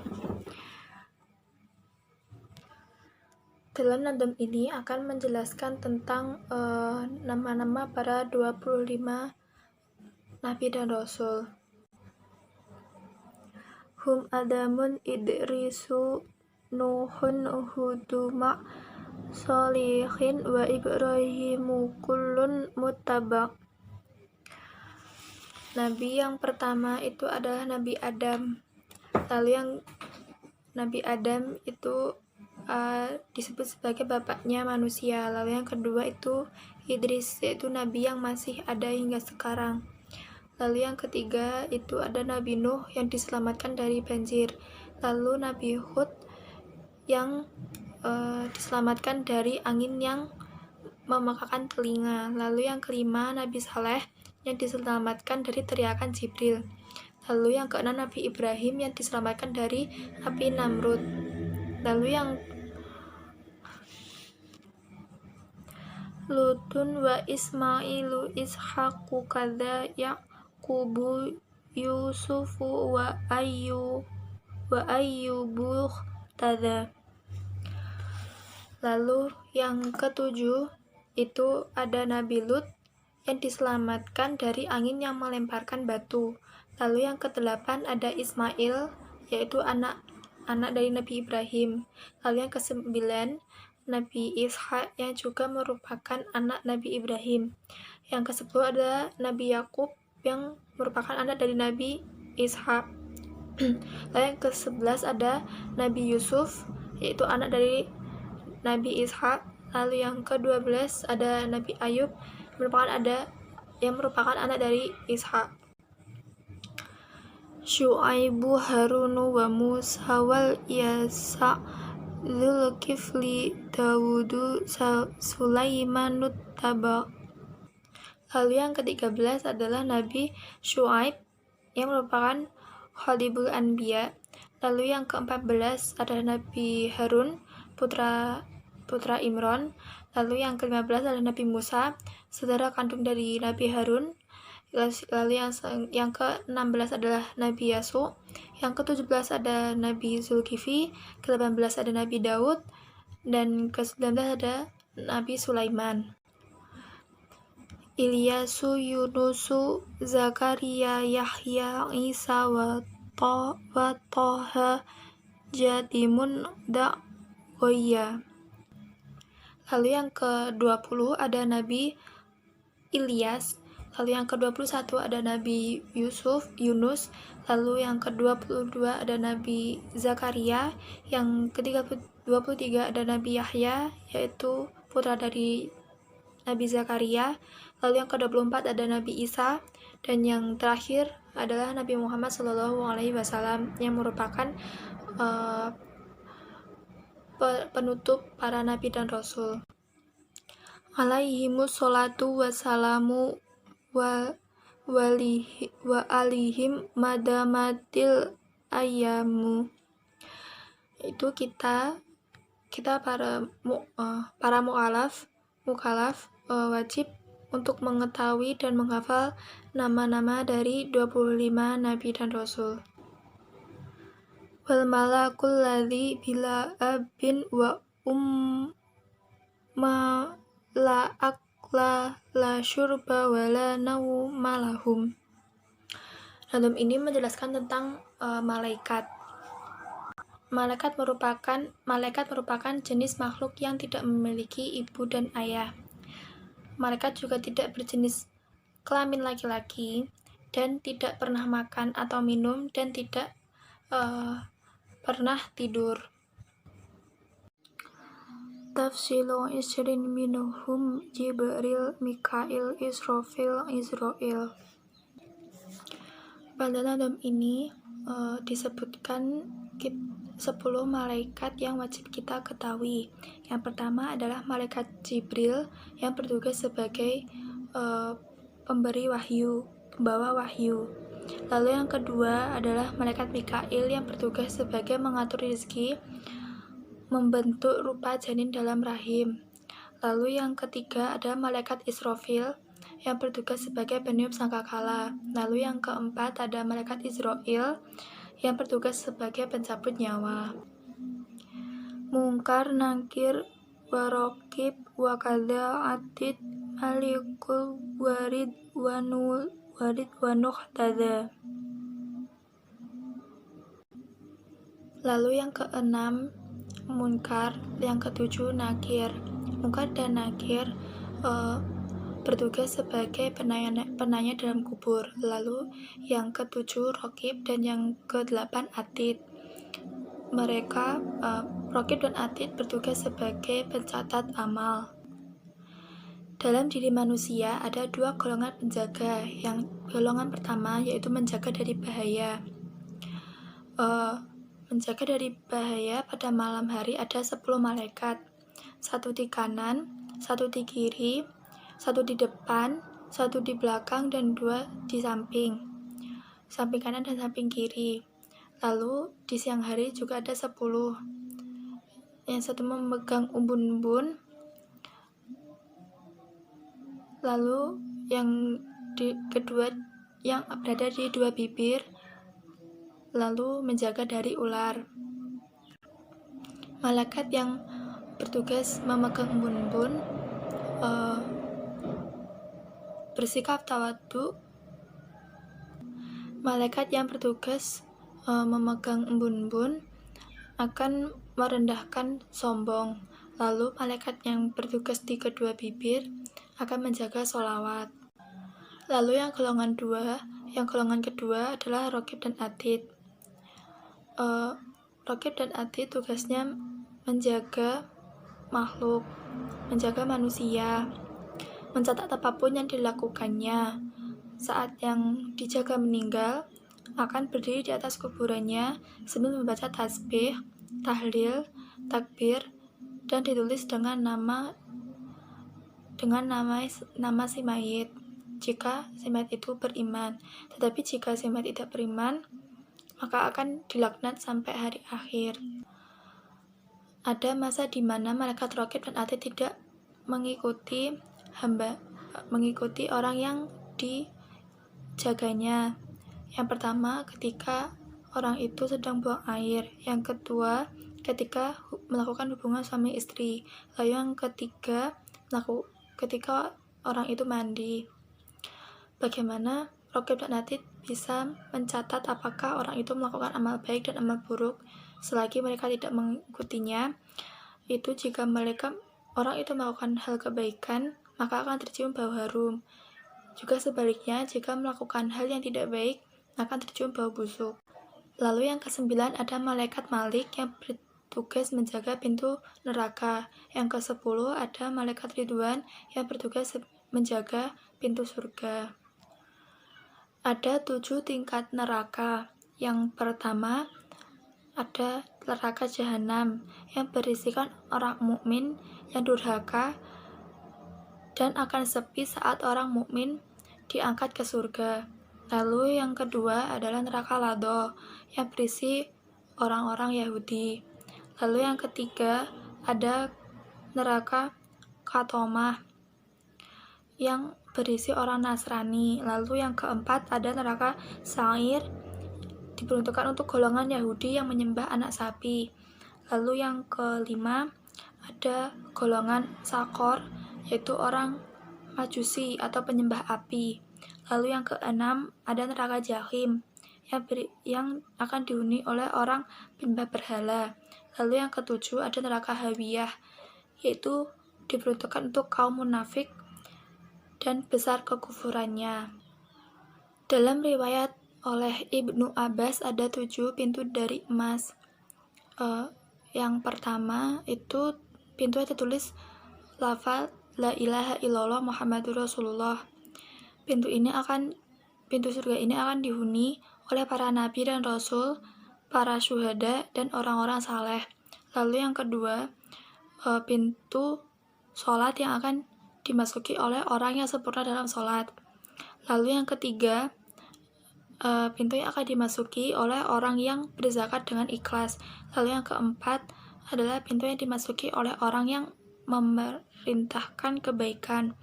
Dalam nadam ini akan menjelaskan tentang nama-nama para 25 Nabi dan Rasul. Hum Adamun Idrisu Nuhun Huduma Solihin wa Ibrahimu kullun mutabak. Nabi yang pertama itu adalah Nabi Adam. Lalu yang Nabi Adam itu disebut sebagai bapaknya manusia. Lalu yang kedua itu Idris, yaitu nabi yang masih ada hingga sekarang. Lalu yang ketiga itu ada Nabi Nuh yang diselamatkan dari banjir. Lalu Nabi Hud yang diselamatkan dari angin yang memekakan telinga. Lalu yang kelima Nabi Saleh yang diselamatkan dari teriakan Jibril. Lalu yang keenam Nabi Ibrahim yang diselamatkan dari api Namrud. Lalu yang Lutun wa Ismailu Ishaqu kadza Yaqubu Yusufu wa Ayyubu tada. Lalu yang ketujuh itu ada Nabi Lut yang diselamatkan dari angin yang melemparkan batu. Lalu yang kedelapan ada Ismail, yaitu anak dari Nabi Ibrahim. Lalu yang kesembilan Nabi Ishak yang juga merupakan anak Nabi Ibrahim. Yang ke-10 ada Nabi Yakub yang merupakan anak dari Nabi Ishak. Lalu yang ke-11 ada Nabi Yusuf, yaitu anak dari Nabi Ishak. Lalu yang ke-12 ada Nabi Ayub yang merupakan anak dari Ishak. Syu'aibu, Harunu, wa Musa, wal Yasa, Zulkifli, Dawudu, Sulaimanut Taba. Lalu yang ke-13 adalah Nabi Syu'aib yang merupakan Khalibul Anbiya. Lalu yang ke-14 adalah Nabi Harun, putra Imran. Lalu yang ke-15 adalah Nabi Musa, saudara kandung dari Nabi Harun. Lalu yang ke-16 adalah Nabi Yasu. Yang ke-17 ada Nabi Zulkifli. Ke-18 ada Nabi Daud. Dan ke-19 ada Nabi Sulaiman. Ilyasu, Yunusu, Zakaria, Yahya, Isa, wa Toha, Jatimun, Goya. Lalu yang ke-20 ada Nabi Ilyas. Lalu yang ke-21 ada Nabi Yunus. Lalu yang ke-22 ada Nabi Zakaria. Yang ke-23 ada Nabi Yahya, yaitu putra dari Nabi Zakaria. Lalu yang ke-24 ada Nabi Isa. Dan yang terakhir adalah Nabi Muhammad SAW yang merupakan penutup para nabi dan rasul. Alaihimus sholatu wassalamu wa alihim madamatil ayyamu. Itu kita para mu'alaf wajib untuk mengetahui dan menghafal nama-nama dari 25 nabi dan rasul. Wal malakul ladzi bila abin wa umma la akla la syurba wa la nauma lahum. Dalam ini menjelaskan tentang malaikat. Malaikat merupakan jenis makhluk yang tidak memiliki ibu dan ayah. Malaikat juga tidak berjenis kelamin laki-laki dan tidak pernah makan atau minum dan tidak pernah tidur. Tafsilu isrin minhum Jibril, Mikail, Israfil, Israel. Pada dalam ini disebutkan 10 malaikat yang wajib kita ketahui. Yang pertama adalah malaikat Jibril yang bertugas sebagai pemberi wahyu, pembawa wahyu. Lalu yang kedua adalah malaikat Mikail yang bertugas sebagai mengatur rezeki, membentuk rupa janin dalam rahim. Lalu yang ketiga ada malaikat Israfil yang bertugas sebagai peniup sangkakala. Lalu yang keempat ada malaikat Israel yang bertugas sebagai pencabut nyawa. Mungkar, Nakir, Warokib, Wakadha, Atid, Malikul, Warid, Wanuhtada. Lalu yang keenam Munkar, yang ketujuh Nakir. Munkar dan Nakir bertugas sebagai penanya dalam kubur. Lalu yang ketujuh Rokib dan yang ke-8 Atid. Mereka Rokib dan Atid bertugas sebagai pencatat amal. Dalam diri manusia ada 2 golongan penjaga. Yang golongan pertama yaitu menjaga dari bahaya. Menjaga dari bahaya pada malam hari ada 10 malaikat. 1 di kanan, 1 di kiri, 1 di depan, 1 di belakang, dan 2 di samping kanan dan samping kiri. Lalu di siang hari juga ada 10. Yang satu memegang umbun-umbun. Lalu yang kedua yang berada di 2 bibir, lalu menjaga dari ular. Malaikat yang bertugas memegang umbun-umbun bersikap tawadhu. Malaikat yang bertugas memegang umbun-umbun akan merendahkan sombong. Lalu malaikat yang bertugas di kedua bibir akan menjaga sholawat. Lalu yang golongan kedua adalah Rokib dan Atid. Rokib dan Atid tugasnya menjaga makhluk, menjaga manusia, mencatat apapun yang dilakukannya. Saat yang dijaga meninggal, akan berdiri di atas kuburannya sambil membaca tasbih, tahlil, takbir, dan ditulis dengan nama si mayit jika si mayit itu beriman. Tetapi jika si mayit tidak beriman, maka akan dilaknat sampai hari akhir. Ada masa di mana malaikat raqib dan atid tidak mengikuti orang yang dijaganya. Yang pertama, ketika orang itu sedang buang air. Yang kedua, ketika melakukan hubungan suami istri. Lalu yang ketiga, ketika orang itu mandi. Bagaimana raqib dan atid bisa mencatat apakah orang itu melakukan amal baik dan amal buruk selagi mereka tidak mengikutinya? Itu jika orang itu melakukan hal kebaikan, maka akan tercium bau harum. Juga sebaliknya, jika melakukan hal yang tidak baik, akan tercium bau busuk. Lalu yang ke-9 ada malaikat Malik yang bertugas menjaga pintu neraka. Yang ke-10 ada malaikat Ridwan yang bertugas menjaga pintu surga. Ada 7 tingkat neraka. Yang pertama ada neraka jahanam yang berisikan orang mukmin yang durhaka dan akan sepi saat orang mukmin diangkat ke surga. Lalu yang kedua adalah neraka Lado yang berisi orang-orang Yahudi. Lalu yang ketiga ada neraka Katomah yang berisi orang Nasrani. Lalu yang keempat ada neraka Sa'ir, diperuntukkan untuk golongan Yahudi yang menyembah anak sapi. Lalu yang kelima ada golongan Sakor, yaitu orang Majusi atau penyembah api. Lalu yang keenam ada neraka Jahim yang akan dihuni oleh orang penyembah berhala. Lalu yang ketujuh ada neraka Hawiyah, yaitu diperuntukkan untuk kaum munafik dan besar kekufurannya. Dalam riwayat oleh Ibnu Abbas ada 7 pintu dari emas. Yang pertama itu pintu yang tertulis lafal La ilaha illallah Muhammadur Rasulullah. Pintu surga ini akan dihuni oleh para nabi dan rasul, para syuhada dan orang-orang saleh. Lalu yang kedua, pintu sholat yang akan dimasuki oleh orang yang sempurna dalam sholat. Lalu yang ketiga, pintu yang akan dimasuki oleh orang yang berzakat dengan ikhlas. Lalu yang keempat adalah pintu yang dimasuki oleh orang yang memerintahkan kebaikan.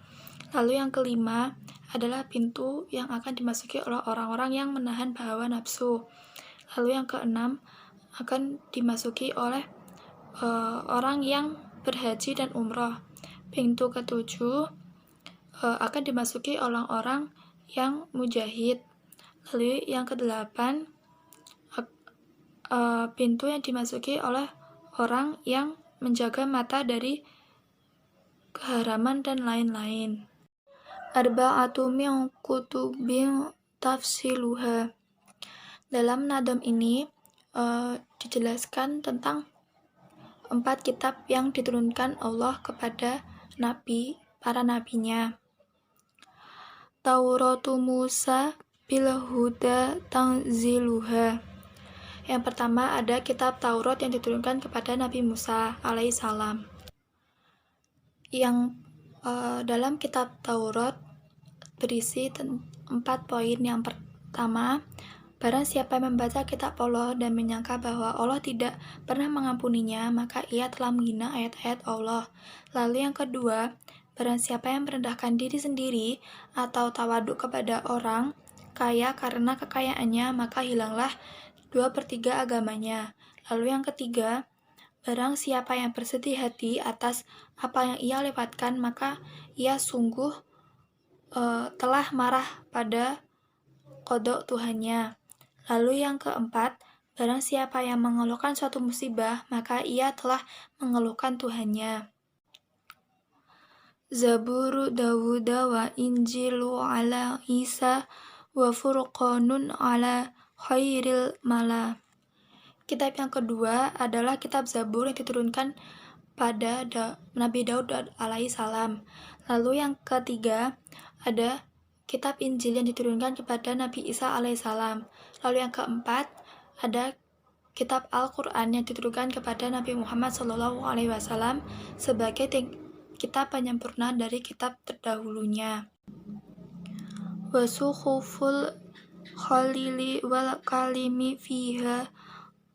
Lalu yang kelima adalah pintu yang akan dimasuki oleh orang-orang yang menahan hawa nafsu. Lalu yang keenam akan dimasuki oleh orang yang berhaji dan umroh. Pintu ketujuh akan dimasuki orang-orang yang mujahid. Lalu yang kedelapan pintu yang dimasuki oleh orang yang menjaga mata dari keharaman dan lain-lain. Arba'atu min kutubin tafsiluha. Dalam nadam ini dijelaskan tentang 4 kitab yang diturunkan Allah kepada para nabinya. Tauratu Musa bil huda tanziluha. Yang pertama ada kitab Taurat yang diturunkan kepada Nabi Musa alaihissalam. Yang dalam kitab Taurat berisi 4 poin. Yang pertama, barang siapa yang membaca kitab Allah dan menyangka bahwa Allah tidak pernah mengampuninya, maka ia telah menghina ayat-ayat Allah. Lalu yang kedua, barang siapa yang merendahkan diri sendiri atau tawaduk kepada orang kaya karena kekayaannya, maka hilanglah 2/3 agamanya. Lalu yang ketiga, barang siapa yang bersedih hati atas apa yang ia lewatkan, maka ia sungguh telah marah pada qada Tuhannya. Lalu yang keempat, barang siapa yang mengeluhkan suatu musibah, maka ia telah mengeluhkan Tuhannya. Zaburu Dawuda wa Injilu ala Isa wa Furqanun ala khairil mala. Kitab yang kedua adalah kitab Zabur yang diturunkan kepada Nabi Daud alaihissalam. Lalu yang ketiga ada kitab Injil yang diturunkan kepada Nabi Isa alaihissalam. Lalu yang keempat ada kitab Al-Quran yang diturunkan kepada Nabi Muhammad SAW sebagai kitab penyempurna dari kitab terdahulunya. Wasuhuful khalili wal kalimi fiha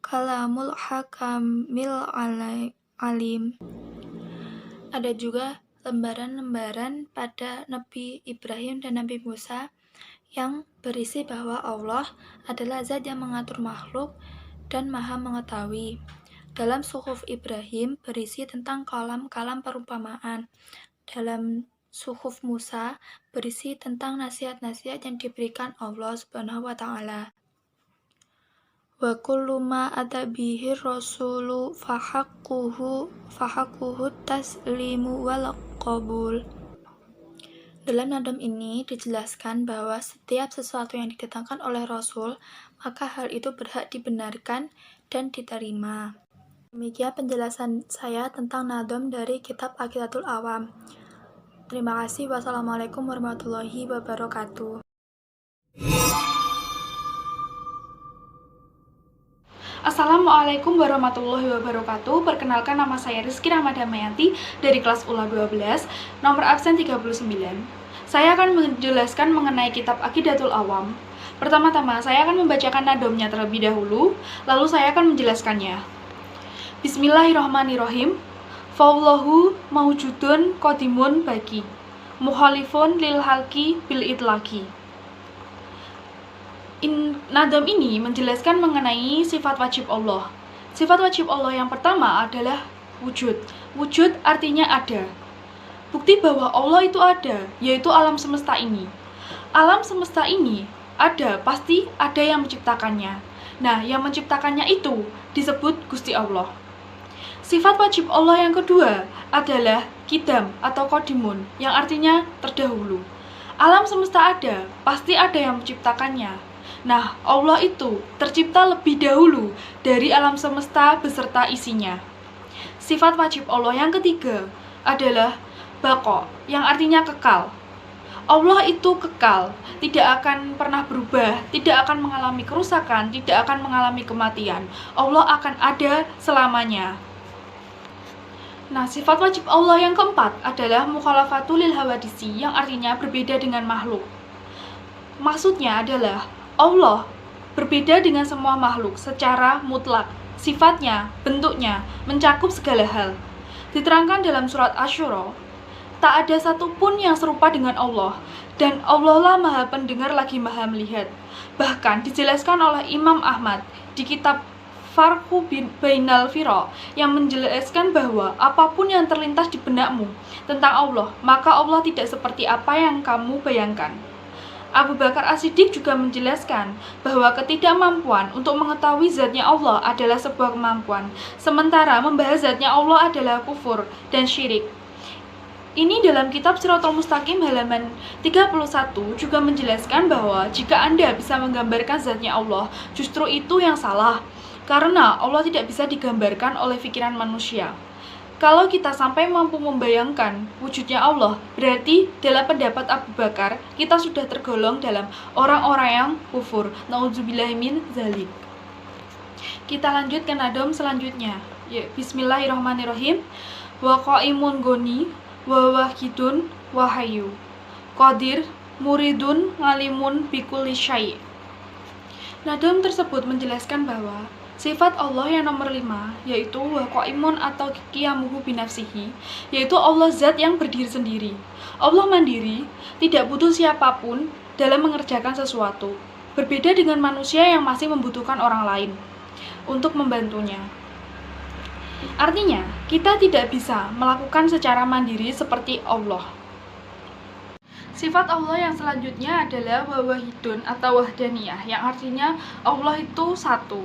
kalamul hakamil alim. Ada juga lembaran-lembaran pada Nabi Ibrahim dan Nabi Musa yang berisi bahwa Allah adalah zat yang mengatur makhluk dan maha mengetahui. Dalam suhuf Ibrahim berisi tentang kalam-kalam perumpamaan. Dalam suhuf Musa berisi tentang nasihat-nasihat yang diberikan Allah Subhanahu wa Ta'ala. Wa kullu ma atabihi rasulu fahaqquhu taslimu wal qabul. Dalam nadam ini dijelaskan bahwa setiap sesuatu yang didatangkan oleh Rasul, maka hal itu berhak dibenarkan dan diterima. Demikian penjelasan saya tentang nadam dari kitab Aqidatul Awam. Terima kasih. Wassalamualaikum warahmatullahi wabarakatuh. Assalamualaikum warahmatullahi wabarakatuh. Perkenalkan, nama saya Rizky Ramadhamayanti dari kelas ULA 12, nomor absen 39. Saya akan menjelaskan mengenai kitab Aqidatul Awam. Pertama-tama, saya akan membacakan nadomnya terlebih dahulu, lalu saya akan menjelaskannya. Bismillahirrahmanirrahim. Fawallahu mawjudun qadimun bagi, muhalifun lil halki bil itlaqi. Nadam ini menjelaskan mengenai sifat wajib Allah. Sifat wajib Allah yang pertama adalah wujud. Wujud artinya ada. Bukti bahwa Allah itu ada, yaitu alam semesta ini. Alam semesta ini ada, pasti ada yang menciptakannya. Nah, yang menciptakannya itu disebut Gusti Allah. Sifat wajib Allah yang kedua adalah kidam atau qadimun, yang artinya terdahulu. Alam semesta ada, pasti ada yang menciptakannya. Nah, Allah itu tercipta lebih dahulu dari alam semesta beserta isinya. Sifat wajib Allah yang ketiga adalah baqo, yang artinya kekal. Allah itu kekal, tidak akan pernah berubah, tidak akan mengalami kerusakan, tidak akan mengalami kematian. Allah akan ada selamanya. Nah, sifat wajib Allah yang keempat adalah mukhalafatul lil hawadisi, yang artinya berbeda dengan makhluk. Maksudnya adalah Allah berbeda dengan semua makhluk secara mutlak. Sifatnya, bentuknya, mencakup segala hal. Diterangkan dalam surat Asy-Syura, tak ada satupun yang serupa dengan Allah, dan Allah lah maha pendengar lagi maha melihat. Bahkan dijelaskan oleh Imam Ahmad di kitab Farqu Bainal Fira yang menjelaskan bahwa apapun yang terlintas di benakmu tentang Allah, maka Allah tidak seperti apa yang kamu bayangkan. Abu Bakar As-Siddiq juga menjelaskan bahwa ketidakmampuan untuk mengetahui zatnya Allah adalah sebuah kemampuan, sementara membahas zatnya Allah adalah kufur dan syirik. Ini dalam kitab Shirathul Mustaqim halaman 31 juga menjelaskan bahwa jika Anda bisa menggambarkan zatnya Allah, justru itu yang salah, karena Allah tidak bisa digambarkan oleh pikiran manusia. Kalau kita sampai mampu membayangkan wujudnya Allah, berarti dalam pendapat Abu Bakar, kita sudah tergolong dalam orang-orang yang kufur. Nauzubillahi min dzalik. Kita lanjut ke nadom selanjutnya. Ya, bismillahirrahmanirrahim. Wa qaimun goni, wa wahidun wahayu. Qadir, muridun, ngalimun, bikulli syai'. Nadom tersebut menjelaskan bahwa sifat Allah yang nomor 5, yaitu wa qaimun atau qiyamuhu binafsihi, yaitu Allah zat yang berdiri sendiri. Allah mandiri, tidak butuh siapapun dalam mengerjakan sesuatu. Berbeda dengan manusia yang masih membutuhkan orang lain untuk membantunya. Artinya, kita tidak bisa melakukan secara mandiri seperti Allah. Sifat Allah yang selanjutnya adalah wahidun atau wahdaniyah, yang artinya Allah itu satu.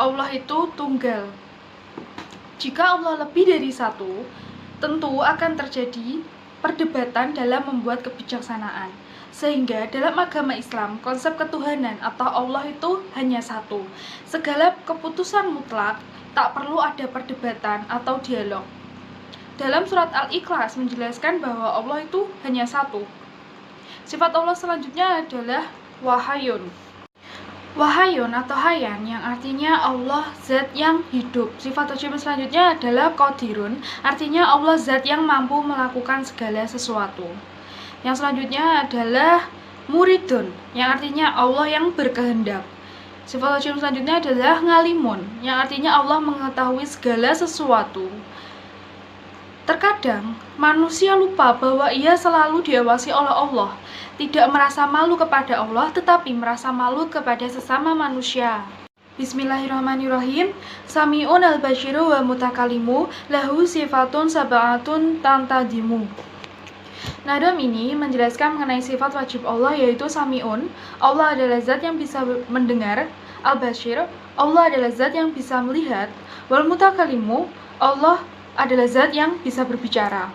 Allah itu tunggal. Jika Allah lebih dari satu, tentu akan terjadi perdebatan dalam membuat kebijaksanaan. Sehingga dalam agama Islam, konsep ketuhanan atau Allah itu hanya satu. Segala keputusan mutlak tak perlu ada perdebatan atau dialog. Dalam surat Al-Ikhlas menjelaskan bahwa Allah itu hanya satu. Sifat Allah selanjutnya adalah wahayun. Wahayun atau hayan yang artinya Allah zat yang hidup. Sifat wajib selanjutnya adalah qadirun, artinya Allah zat yang mampu melakukan segala sesuatu. Yang selanjutnya adalah muridun, yang artinya Allah yang berkehendak. Sifat wajib selanjutnya adalah ngalimun, yang artinya Allah mengetahui segala sesuatu. Terkadang manusia lupa bahwa ia selalu diawasi oleh Allah, tidak merasa malu kepada Allah tetapi merasa malu kepada sesama manusia. Bismillahirrahmanirrahim. Sami'un al-basyiru wa mutakalimu lahu sifatun sab'atun tantadimu. Nadam ini menjelaskan mengenai sifat wajib Allah, yaitu Sami'un, Allah adalah zat yang bisa mendengar, Al-Basyir, Allah adalah zat yang bisa melihat, wal mutakalimu, Allah adalah zat yang bisa berbicara.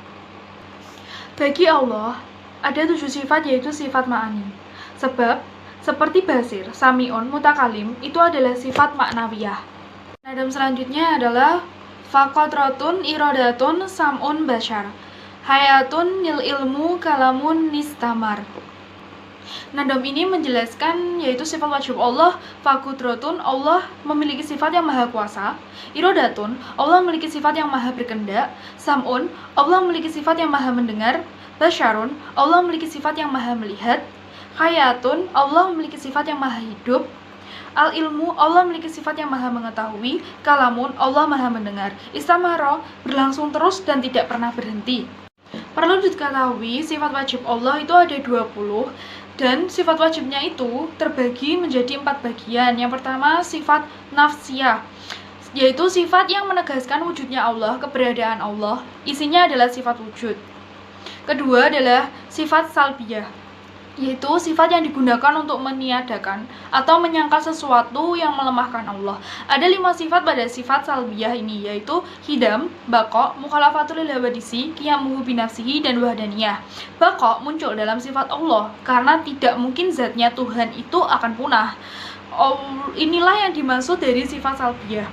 Bagi Allah ada 7 sifat, yaitu sifat ma'ani. Sebab seperti basir, sami'un, mutakalim itu adalah sifat maknawiyah. Nadam selanjutnya adalah faqadratun iradatun sam'un basyar, hayatun nil ilmu kalamun nistamar. Nadam ini menjelaskan yaitu sifat wajib Allah. Faqudratun, Allah memiliki sifat yang maha kuasa. Iradatun, Allah memiliki sifat yang maha berkehendak. Sam'un, Allah memiliki sifat yang maha mendengar. Basyarun, Allah memiliki sifat yang maha melihat. Hayatun, Allah memiliki sifat yang maha hidup. Al-ilmu, Allah memiliki sifat yang maha mengetahui. Kalamun, Allah maha mendengar. Istamara, berlangsung terus dan tidak pernah berhenti. Perlu diketahui, sifat wajib Allah itu ada 20, dan sifat wajibnya itu terbagi menjadi 4 bagian. Yang pertama, sifat nafsiyah, yaitu sifat yang menegaskan wujudnya Allah, keberadaan Allah, isinya adalah sifat wujud. Kedua adalah sifat salbiyah, yaitu sifat yang digunakan untuk meniadakan atau menyangkal sesuatu yang melemahkan Allah. Ada 5 sifat pada sifat salbiyah ini, yaitu hidam, baqo, mukhalafatul lil hawadisi, qiyamuhu binafsihi, dan wahdaniyah. Baqo muncul dalam sifat Allah karena tidak mungkin zatnya Tuhan itu akan punah. Inilah yang dimaksud dari sifat salbiyah,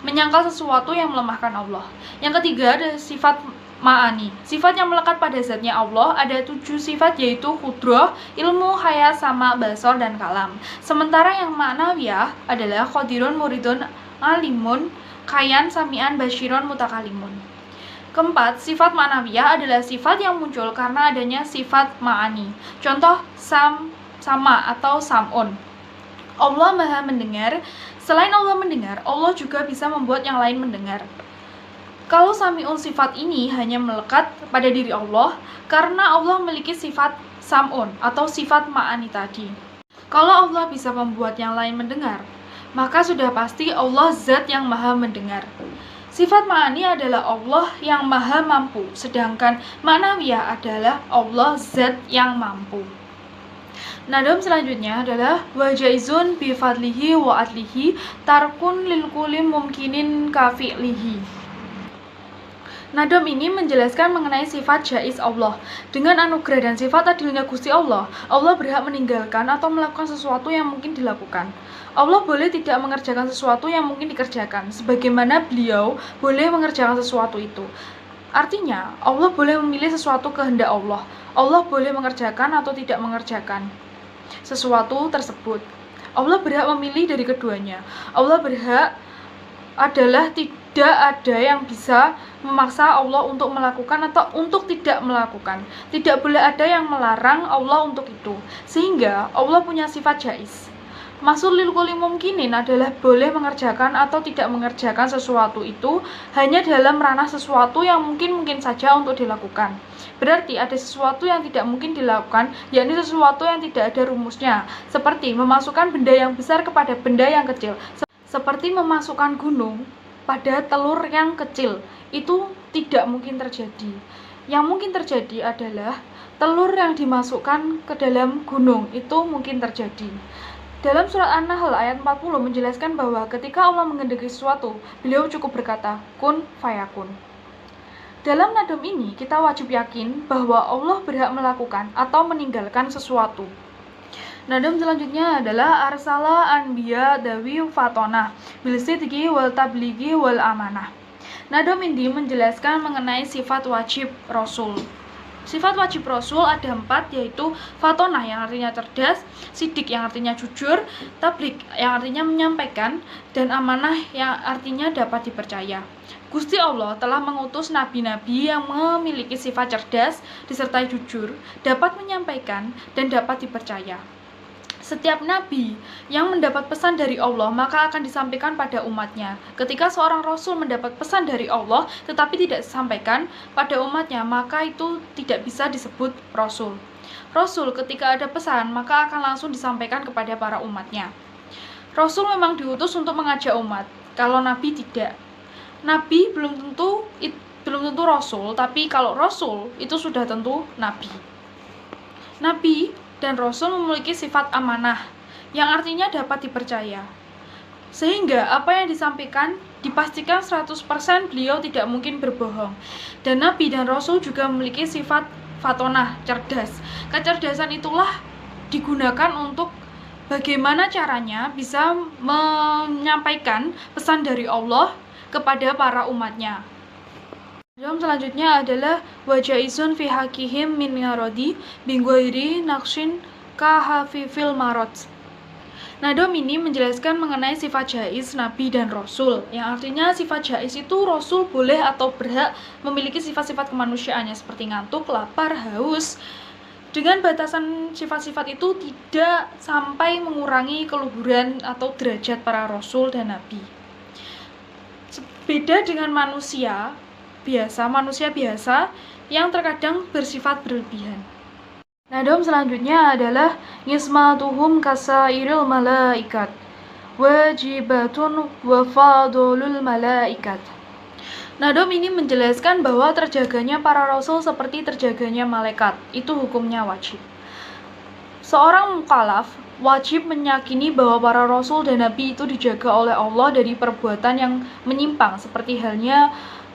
menyangkal sesuatu yang melemahkan Allah. Yang ketiga ada sifat ma'ani, sifat yang melekat pada zatnya Allah. Ada 7 sifat, yaitu kudroh, ilmu, haya, sama, basor, dan kalam. Sementara yang ma'nawiyah adalah qadirun, muridun, alimun, kayan, sami'an, basyiron, mutakalimun. Keempat, sifat ma'nawiyah adalah sifat yang muncul karena adanya sifat ma'ani. Contoh, sama atau sam'un. Allah maha mendengar. Selain Allah mendengar, Allah juga bisa membuat yang lain mendengar. Kalau sami'un, sifat ini hanya melekat pada diri Allah karena Allah memiliki sifat sam'un atau sifat ma'ani tadi. Kalau Allah bisa membuat yang lain mendengar, maka sudah pasti Allah zat yang maha mendengar. Sifat ma'ani adalah Allah yang maha mampu, sedangkan ma'nawiyah adalah Allah zat yang mampu. Nadam selanjutnya adalah wajaizun bifadlihi wa adlihi tarkun lil kulli mumkinin kafi'lihi. Nadam ini menjelaskan mengenai sifat jaiz Allah. Dengan anugerah dan sifat adilnya Gusti Allah, Allah berhak meninggalkan atau melakukan sesuatu yang mungkin dilakukan. Allah boleh tidak mengerjakan sesuatu yang mungkin dikerjakan, sebagaimana beliau boleh mengerjakan sesuatu itu. Artinya, Allah boleh memilih sesuatu kehendak Allah. Allah boleh mengerjakan atau tidak mengerjakan sesuatu tersebut. Allah berhak memilih dari keduanya. Allah berhak adalah tidak ada yang bisa memaksa Allah untuk melakukan atau untuk tidak melakukan. Tidak boleh ada yang melarang Allah untuk itu. Sehingga Allah punya sifat jaiz. Maksud lil kulli mumkinin adalah boleh mengerjakan atau tidak mengerjakan sesuatu itu hanya dalam ranah sesuatu yang mungkin saja untuk dilakukan. Berarti ada sesuatu yang tidak mungkin dilakukan, yakni sesuatu yang tidak ada rumusnya, seperti memasukkan benda yang besar kepada benda yang kecil. Seperti memasukkan gunung pada telur yang kecil, itu tidak mungkin terjadi. Yang mungkin terjadi adalah telur yang dimasukkan ke dalam gunung, itu mungkin terjadi. Dalam surat An-Nahl ayat 40 menjelaskan bahwa ketika Allah menghendaki sesuatu, beliau cukup berkata, kun fayakun. Dalam nadam ini, kita wajib yakin bahwa Allah berhak melakukan atau meninggalkan sesuatu. Nadam selanjutnya adalah arsala anbiya dawi fatona bil sidqi wal tabligi wal amanah. Nadom ini menjelaskan mengenai sifat wajib Rasul. Sifat wajib Rasul ada 4, yaitu fatonah yang artinya cerdas, sidik yang artinya jujur, tablik yang artinya menyampaikan, dan amanah yang artinya dapat dipercaya. Gusti Allah telah mengutus nabi-nabi yang memiliki sifat cerdas, disertai jujur, dapat menyampaikan, dan dapat dipercaya. Setiap nabi yang mendapat pesan dari Allah maka akan disampaikan pada umatnya. Ketika seorang rasul mendapat pesan dari Allah tetapi tidak disampaikan pada umatnya, maka itu tidak bisa disebut rasul. Rasul ketika ada pesan maka akan langsung disampaikan kepada para umatnya. Rasul memang diutus untuk mengajak umat, kalau nabi tidak. Nabi belum tentu rasul, tapi kalau rasul itu sudah tentu nabi. Nabi dan Rasul memiliki sifat amanah, yang artinya dapat dipercaya. Sehingga apa yang disampaikan dipastikan 100% beliau tidak mungkin berbohong. Dan Nabi dan Rasul juga memiliki sifat fatonah, cerdas. Kecerdasan itulah digunakan untuk bagaimana caranya bisa menyampaikan pesan dari Allah kepada para umatnya. Selanjutnya adalah wajaisun fi hakihim min ngarodi bingwairi naksin kahafifil marot. Nadom ini menjelaskan mengenai sifat jaiz Nabi dan Rasul, yang artinya sifat jaiz itu Rasul boleh atau berhak memiliki sifat-sifat kemanusiaannya seperti ngantuk, lapar, haus. Dengan batasan sifat-sifat itu tidak sampai mengurangi keluhuran atau derajat para Rasul dan Nabi. Beda dengan manusia biasa yang terkadang bersifat berlebihan. Nadom selanjutnya adalah nismatuhum kasairil malaikat wajibatun wa fadlul malaikat. Nadom ini menjelaskan bahwa terjaganya para rasul seperti terjaganya malaikat, itu hukumnya wajib. Seorang mukallaf wajib meyakini bahwa para rasul dan nabi itu dijaga oleh Allah dari perbuatan yang menyimpang, seperti halnya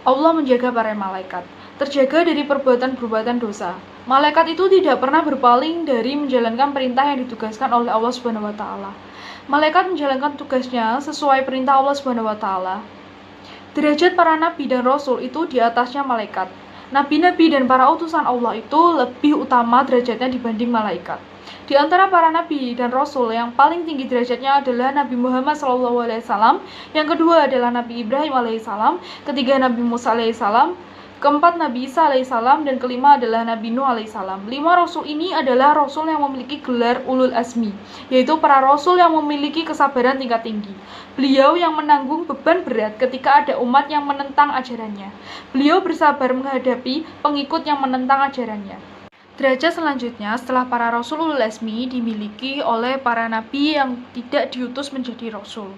Allah menjaga para malaikat, terjaga dari perbuatan-perbuatan dosa. Malaikat itu tidak pernah berpaling dari menjalankan perintah yang ditugaskan oleh Allah Subhanahu wa taala. Malaikat menjalankan tugasnya sesuai perintah Allah Subhanahu wa taala. Derajat para nabi dan rasul itu di atasnya malaikat. Nabi-nabi dan para utusan Allah itu lebih utama derajatnya dibanding malaikat. Di antara para nabi dan rasul yang paling tinggi derajatnya adalah Nabi Muhammad SAW, yang kedua adalah Nabi Ibrahim alaihissalam, ketiga Nabi Musa alaihissalam, keempat Nabi Isa alaihissalam, dan kelima adalah Nabi Nuh alaihissalam. 5 rasul ini adalah rasul yang memiliki gelar ulul azmi, yaitu para rasul yang memiliki kesabaran tingkat tinggi. Beliau yang menanggung beban berat ketika ada umat yang menentang ajarannya. Beliau bersabar menghadapi pengikut yang menentang ajarannya. Derajat selanjutnya setelah para rasul ulul azmi dimiliki oleh para nabi yang tidak diutus menjadi rasul.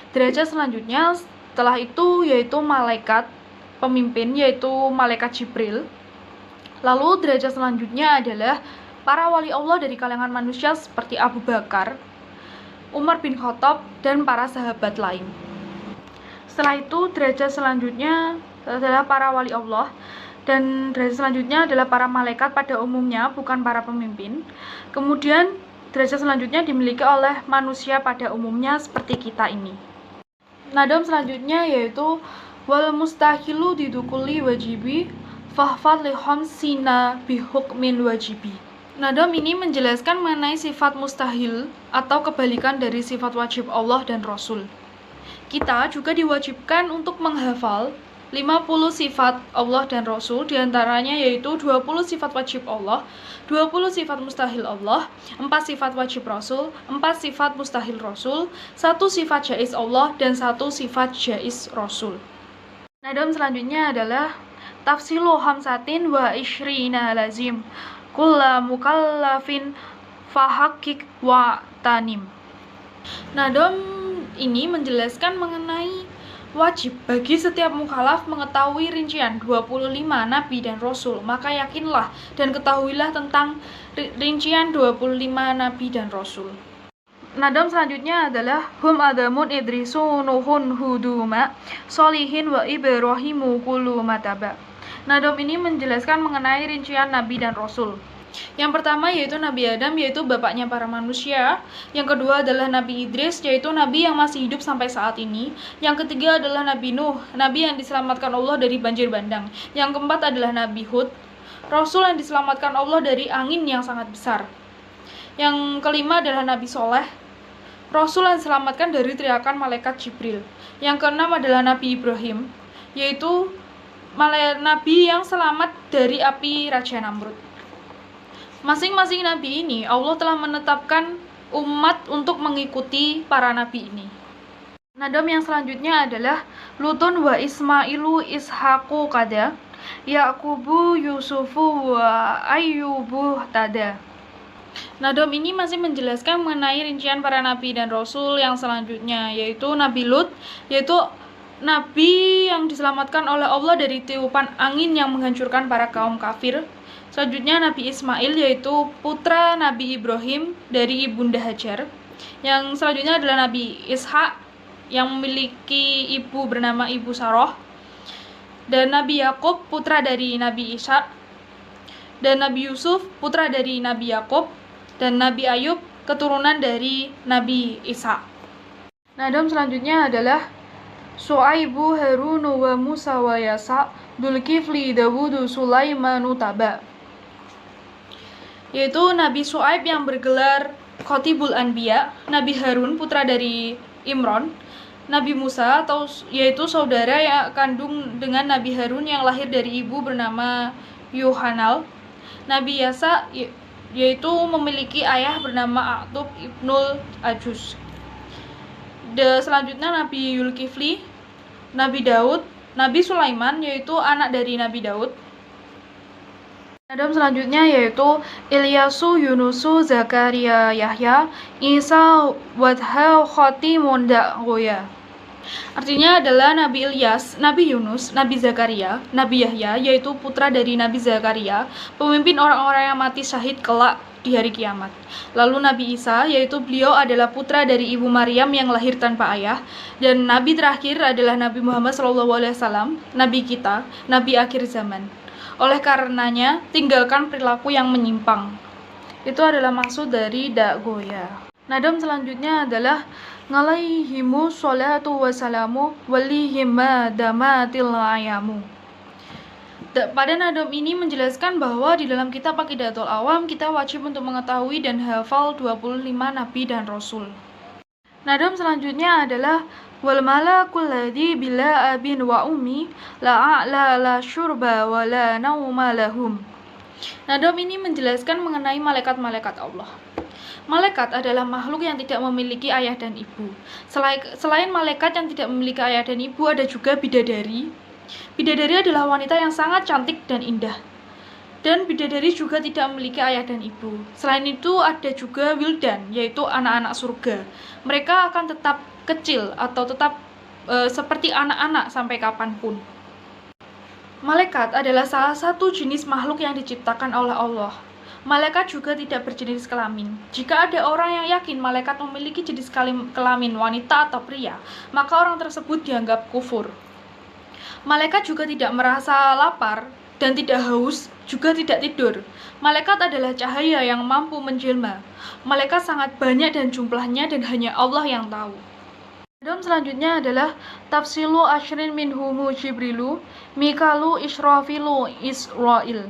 Derajat selanjutnya setelah itu yaitu malaikat pemimpin, yaitu malaikat Jibril. Lalu derajat selanjutnya adalah para wali Allah dari kalangan manusia seperti Abu Bakar, Umar bin Khattab, dan para sahabat lain. Setelah itu derajat selanjutnya adalah para wali Allah. Dan derajat selanjutnya adalah para malaikat pada umumnya, bukan para pemimpin. Kemudian derajat selanjutnya dimiliki oleh manusia pada umumnya seperti kita ini. Nadom selanjutnya yaitu wal mustahilu didukuli wajibi fahfad lihom sina bihukmin wajibi. Nadom ini menjelaskan mengenai sifat mustahil atau kebalikan dari sifat wajib Allah dan Rasul. Kita juga diwajibkan untuk menghafal 50 sifat Allah dan Rasul, diantaranya yaitu 20 sifat wajib Allah, 20 sifat mustahil Allah, 4 sifat wajib Rasul, 4 sifat mustahil Rasul, 1 sifat jaiz Allah, dan 1 sifat jaiz Rasul. Nadom selanjutnya adalah tafsilu hamsatin wa ishrina lazim kulla mukallafin fahakik wa tanim. Nadom ini menjelaskan mengenai wajib bagi setiap mukallaf mengetahui rincian 25 nabi dan rasul, maka yakinlah dan ketahuilah tentang rincian 25 nabi dan rasul. Nadam selanjutnya adalah hum adamun idrisu nuhun huduma solihin wa ibrahimu kullu mataba. Nadam ini menjelaskan mengenai rincian nabi dan rasul. Yang pertama yaitu Nabi Adam, yaitu bapaknya para manusia. Yang kedua adalah Nabi Idris, yaitu nabi yang masih hidup sampai saat ini. Yang ketiga adalah Nabi Nuh, nabi yang diselamatkan Allah dari banjir bandang. Yang keempat adalah Nabi Hud, Rasul yang diselamatkan Allah dari angin yang sangat besar. Yang kelima adalah Nabi Soleh, Rasul yang diselamatkan dari teriakan malaikat Jibril. Yang keenam adalah Nabi Ibrahim, yaitu nabi yang selamat dari api Raja Namrud. Masing-masing nabi ini Allah telah menetapkan umat untuk mengikuti para nabi ini. Nadam yang selanjutnya adalah Lutun wa Ismailu Ishaqu kada, Yaqubu Yusufu wa Ayyubu tada. Nadam ini masih menjelaskan mengenai rincian para nabi dan rasul yang selanjutnya, yaitu Nabi Lut, yaitu nabi yang diselamatkan oleh Allah dari tiupan angin yang menghancurkan para kaum kafir. Selanjutnya Nabi Ismail, yaitu putra Nabi Ibrahim dari ibunda Hajar. Yang selanjutnya adalah Nabi Ishak yang memiliki ibu bernama Ibu Saroh. Dan Nabi Yakub, putra dari Nabi Ishak. Dan Nabi Yusuf, putra dari Nabi Yakub. Dan Nabi Ayub, keturunan dari Nabi Isa. Nadam selanjutnya adalah Su'aibu Harunu wa Musa wa Yasa Dulkifli Dawudu Sulaimanu Taba, yaitu Nabi Su'aib yang bergelar Khotibul Anbiya, Nabi Harun putra dari Imron, Nabi Musa yaitu saudara yang kandung dengan Nabi Harun yang lahir dari ibu bernama Yohanal, Nabi Yasa yaitu memiliki ayah bernama Aqtub ibnul Ajus. Selanjutnya Nabi Yulkifli, Nabi Daud, Nabi Sulaiman yaitu anak dari Nabi Daud. Adam selanjutnya yaitu Ilyasu, Yunusu, Zakaria, Yahya, Isa, Wadha, Khotimun, Da'goya. Artinya adalah Nabi Ilyas, Nabi Yunus, Nabi Zakaria, Nabi Yahya yaitu putra dari Nabi Zakaria, pemimpin orang-orang yang mati syahid kelak di hari kiamat. Lalu Nabi Isa, yaitu beliau adalah putra dari ibu Maryam yang lahir tanpa ayah. Dan Nabi terakhir adalah Nabi Muhammad SAW, Nabi kita, Nabi akhir zaman. Oleh karenanya, tinggalkan perilaku yang menyimpang. Itu adalah maksud dari Da'goya. Nadam selanjutnya adalah Ngalaihimu sholatu wassalamu walihimma damatil ayamu. Pada nadam ini menjelaskan bahwa di dalam kitab Aqidatul Awam kita wajib untuk mengetahui dan hafal 25 nabi dan rasul. Nadam selanjutnya adalah wal malakul ladzi bila abin wa ummi la a'la la syurba wa la nauma lahum. Nadam ini menjelaskan mengenai malaikat-malaikat Allah. Malaikat adalah makhluk yang tidak memiliki ayah dan ibu. Selain malaikat yang tidak memiliki ayah dan ibu, ada juga bidadari. Bidadari adalah wanita yang sangat cantik dan indah. Dan bidadari juga tidak memiliki ayah dan ibu. Selain itu ada juga wildan, yaitu anak-anak surga. Mereka akan tetap kecil atau tetap seperti anak-anak sampai kapanpun. Malaikat adalah salah satu jenis makhluk yang diciptakan oleh Allah. Malaikat juga tidak berjenis kelamin. Jika ada orang yang yakin malaikat memiliki jenis kelamin wanita atau pria, maka orang tersebut dianggap kufur. Malaikat juga tidak merasa lapar dan tidak haus, juga tidak tidur. Malaikat adalah cahaya yang mampu menjelma. Malaikat sangat banyak dan jumlahnya dan hanya Allah yang tahu. Nadam selanjutnya adalah tafsilu asyrin minhumu Jibrilu, Mikalu, Israfilu, Israil.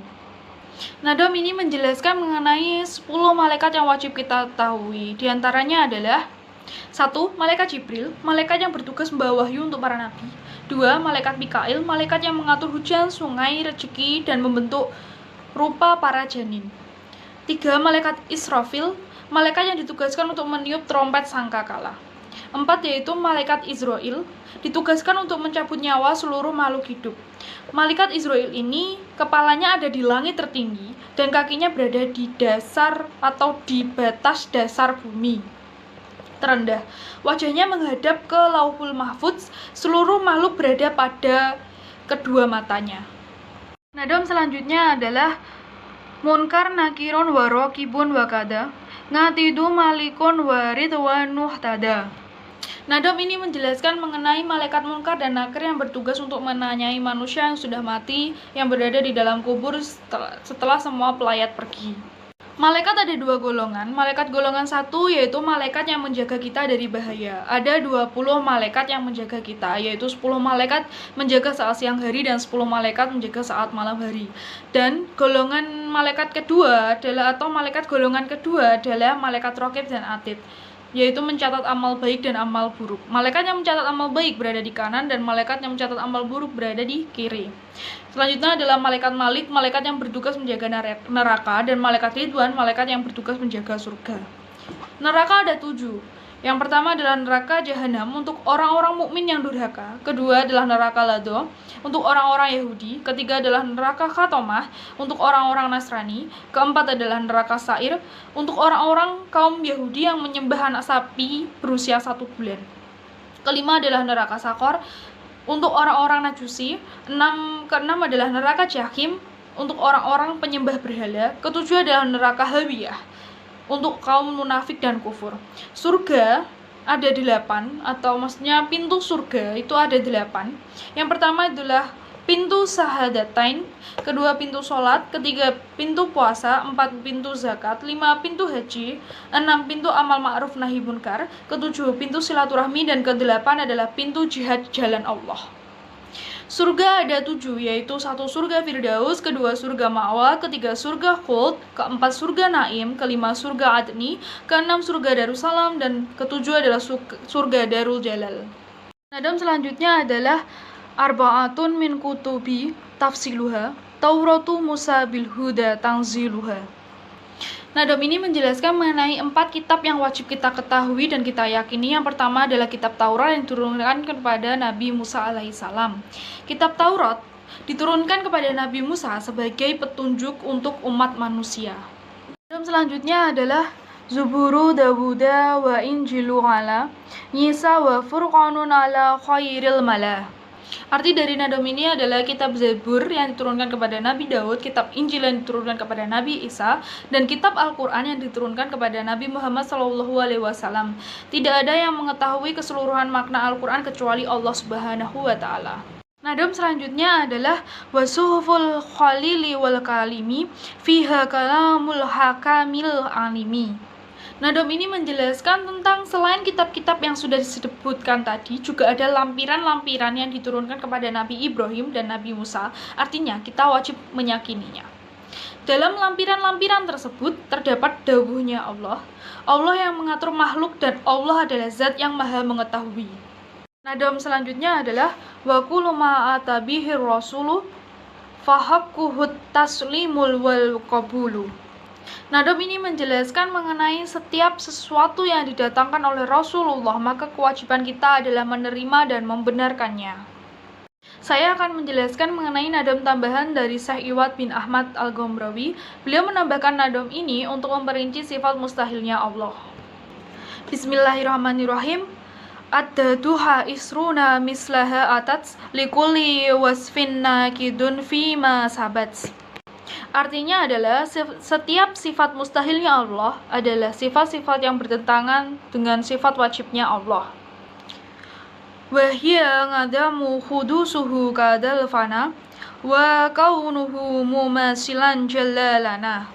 Nadam ini menjelaskan mengenai 10 malaikat yang wajib kita ketahui. Di antaranya adalah 1. Malaikat Jibril, malaikat yang bertugas membawa wahyu untuk para nabi. 2. Malaikat Mikail, malaikat yang mengatur hujan, sungai, rezeki, dan membentuk rupa para janin. 3. Malaikat Israfil, malaikat yang ditugaskan untuk meniup trompet sangkakala. 4. Yaitu malaikat Israil, ditugaskan untuk mencabut nyawa seluruh makhluk hidup. Malaikat Israil ini kepalanya ada di langit tertinggi dan kakinya berada di dasar atau di batas dasar bumi terendah. Wajahnya menghadap ke Lauhul Mahfudz, seluruh makhluk berada pada kedua matanya. Nadam selanjutnya adalah Munkar, Nakirun, wa Raqibun, wa kada, Ngatidu, Malikun, wa Ridwanuh tada. Nadam ini menjelaskan mengenai malaikat munkar dan nakir yang bertugas untuk menanyai manusia yang sudah mati yang berada di dalam kubur setelah semua pelayat pergi. Malaikat ada dua golongan. Malaikat golongan satu yaitu malaikat yang menjaga kita dari bahaya. Ada 20 malaikat yang menjaga kita, yaitu 10 malaikat menjaga saat siang hari dan 10 malaikat menjaga saat malam hari. Dan golongan malaikat kedua adalah malaikat golongan kedua adalah malaikat raqib dan atid, yaitu mencatat amal baik dan amal buruk. Malaikat yang mencatat amal baik berada di kanan dan malaikat yang mencatat amal buruk berada di kiri. Selanjutnya adalah malaikat Malik, malaikat yang bertugas menjaga neraka, dan malaikat Ridwan, malaikat yang bertugas menjaga surga. Neraka ada 7. Yang pertama adalah neraka Jahanam untuk orang-orang mukmin yang durhaka. Kedua adalah neraka Lado untuk orang-orang Yahudi. Ketiga adalah neraka Khatomah untuk orang-orang Nasrani. Keempat adalah neraka Sa'ir untuk orang-orang kaum Yahudi yang menyembah anak sapi berusia 1 bulan. Kelima adalah neraka Sakor untuk orang-orang Majusi. Keenam adalah neraka Jahim untuk orang-orang penyembah berhala. Ketujuh adalah neraka Hawiyah untuk kaum munafik dan kufur. Surga ada 8, atau maksudnya pintu surga itu ada 8. Yang pertama adalah pintu Syahadatain, kedua pintu sholat, ketiga pintu puasa, 4 pintu zakat, 5 pintu haji, 6 pintu amal ma'ruf nahi munkar, ketujuh pintu silaturahmi, dan ke-8 adalah pintu jihad jalan Allah. Surga ada 7, yaitu 1 surga Firdaus, kedua surga Ma'wa, ketiga surga Khuld, keempat surga Naim, kelima surga Adni, keenam surga Darussalam, dan ketujuh adalah surga Darul Jalal. Nadam selanjutnya adalah Arba'atun min kutubi tafsiluha, Tauratu Musa bil Huda tanziluha. Nadam ini menjelaskan mengenai 4 kitab yang wajib kita ketahui dan kita yakini. Yang pertama adalah kitab Taurat yang diturunkan kepada Nabi Musa alaihissalam. Kitab Taurat diturunkan kepada Nabi Musa sebagai petunjuk untuk umat manusia. Nadam selanjutnya adalah Zuburu Dawuda wa Injilu ala Yisa wa Furqanun ala khairil mala. Arti dari nadam ini adalah kitab Zabur yang diturunkan kepada Nabi Daud, kitab Injil yang diturunkan kepada Nabi Isa, dan kitab Al-Quran yang diturunkan kepada Nabi Muhammad SAW. Tidak ada yang mengetahui keseluruhan makna Al-Quran kecuali Allah Subhanahu wa Ta'ala. Nadam selanjutnya adalah Wasuhuful Khalili wal Kalimi fiha kalamul hakamil alimi. Nadam ini menjelaskan tentang selain kitab-kitab yang sudah disebutkan tadi, juga ada lampiran-lampiran yang diturunkan kepada Nabi Ibrahim dan Nabi Musa. Artinya, kita wajib meyakininya. Dalam lampiran-lampiran tersebut, terdapat dawuhnya Allah. Allah yang mengatur makhluk dan Allah adalah zat yang maha mengetahui. Nadam selanjutnya adalah Wa kullu ma atabihir rasulu fahaqquhut taslimul wal qabulu. Nadam ini menjelaskan mengenai setiap sesuatu yang didatangkan oleh Rasulullah, maka kewajiban kita adalah menerima dan membenarkannya. Saya akan menjelaskan mengenai nadam tambahan dari Syekh Iwad bin Ahmad Al-Gombrawi. Beliau menambahkan nadam ini untuk memperinci sifat mustahilnya Allah. Bismillahirrahmanirrahim. Ad-daduha isruna mislaha atats likulli wasfin nakidun fima sabats. Artinya adalah setiap sifat mustahilnya Allah adalah sifat-sifat yang bertentangan dengan sifat wajibnya Allah. Wahya ngadamu khudusuhu kadal fana wa kaunuhu mumasilan jalalana.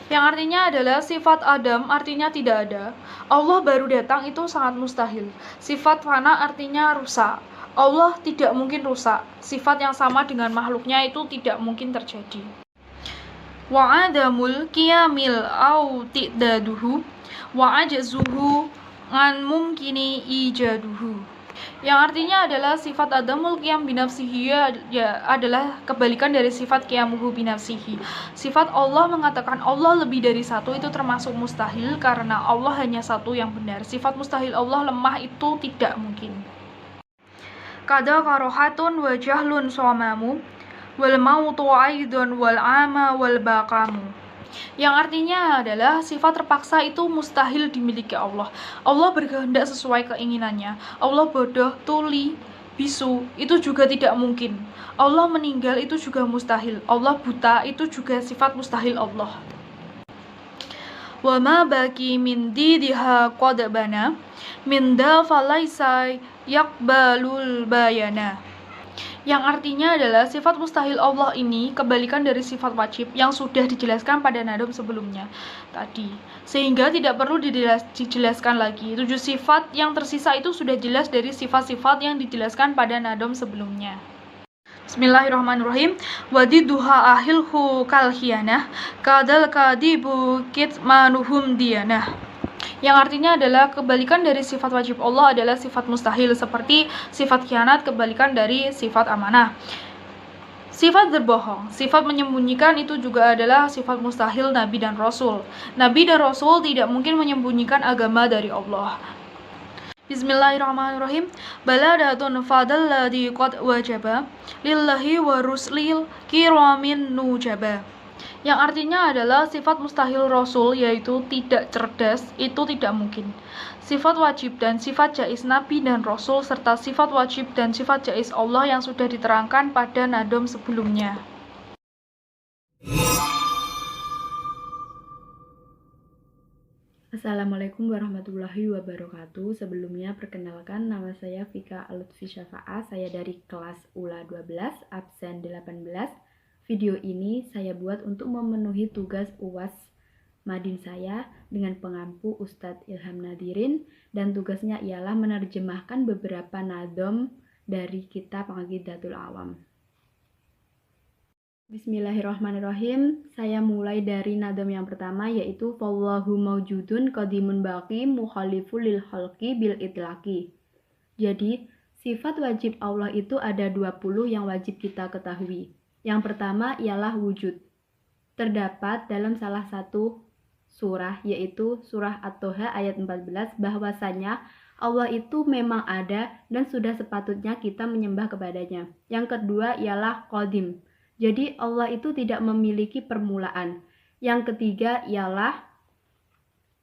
Yang artinya adalah sifat Adam artinya tidak ada. Allah baru datang itu sangat mustahil. Sifat fana artinya rusak. Allah tidak mungkin rusak. Sifat yang sama dengan makhluknya itu tidak mungkin terjadi. Wa adamul qiyamil au tidaduhu wa ajzuhu an mumkini ijaduhu. Yang artinya adalah sifat adamul qiyam binafsihi adalah kebalikan dari sifat qiyamuhu binafsihi. Sifat Allah mengatakan Allah lebih dari satu itu termasuk mustahil karena Allah hanya satu yang benar. Sifat mustahil Allah lemah itu tidak mungkin. Kada karohatun wa jahlun somamu wal mautu aidun wal ama wal baqamu. Yang artinya adalah sifat terpaksa itu mustahil dimiliki Allah. Allah berkehendak sesuai keinginannya. Allah bodoh, tuli, bisu itu juga tidak mungkin. Allah meninggal itu juga mustahil. Allah buta itu juga sifat mustahil Allah. Wa ma baki min didiha qad bana min da falaisa yaqbalul bayana. yang artinya adalah sifat mustahil Allah ini kebalikan dari sifat wajib yang sudah dijelaskan pada nadom sebelumnya tadi, sehingga tidak perlu dijelaskan lagi. 7 sifat yang tersisa itu sudah jelas dari sifat-sifat yang dijelaskan pada nadom sebelumnya. Bismillahirrahmanirrahim. Wadiduha ahilhu kalhianah kadal kadibu kitmanuhum diyanah. Yang artinya adalah kebalikan dari sifat wajib Allah adalah sifat mustahil, seperti sifat khianat kebalikan dari sifat amanah. Sifat berbohong, sifat menyembunyikan itu juga adalah sifat mustahil Nabi dan Rasul. Nabi dan Rasul tidak mungkin menyembunyikan agama dari Allah. Bismillahirrahmanirrahim. Baladatun fadal ladhi qad wajaba lillahi wa ruslil kiramin nujaba. Yang artinya adalah sifat mustahil Rasul, yaitu tidak cerdas, itu tidak mungkin. Sifat wajib dan sifat jaiz Nabi dan Rasul, serta sifat wajib dan sifat jaiz Allah yang sudah diterangkan pada nadom sebelumnya. Assalamualaikum warahmatullahi wabarakatuh. Sebelumnya perkenalkan, nama saya Vika Alutfi Syafa'ah. Saya dari kelas ULA 12, absen 18. Video ini saya buat untuk memenuhi tugas UAS Madin saya dengan pengampu Ustadz Ilham Nadirin, dan tugasnya ialah menerjemahkan beberapa nadom dari kitab Aqidatul Awam. Bismillahirrahmanirrahim. Saya mulai dari nadom yang pertama, yaitu Wallahu mawjudun qadimun baqi mukhaliful lil khalqi bil itlaqi. Jadi, sifat wajib Allah itu ada 20 yang wajib kita ketahui. Yang pertama ialah wujud. Terdapat dalam salah satu surah, yaitu surah At-Toha ayat 14, bahwasanya Allah itu memang ada dan sudah sepatutnya kita menyembah kepadanya. Yang kedua ialah qadim. Jadi Allah itu tidak memiliki permulaan. Yang ketiga ialah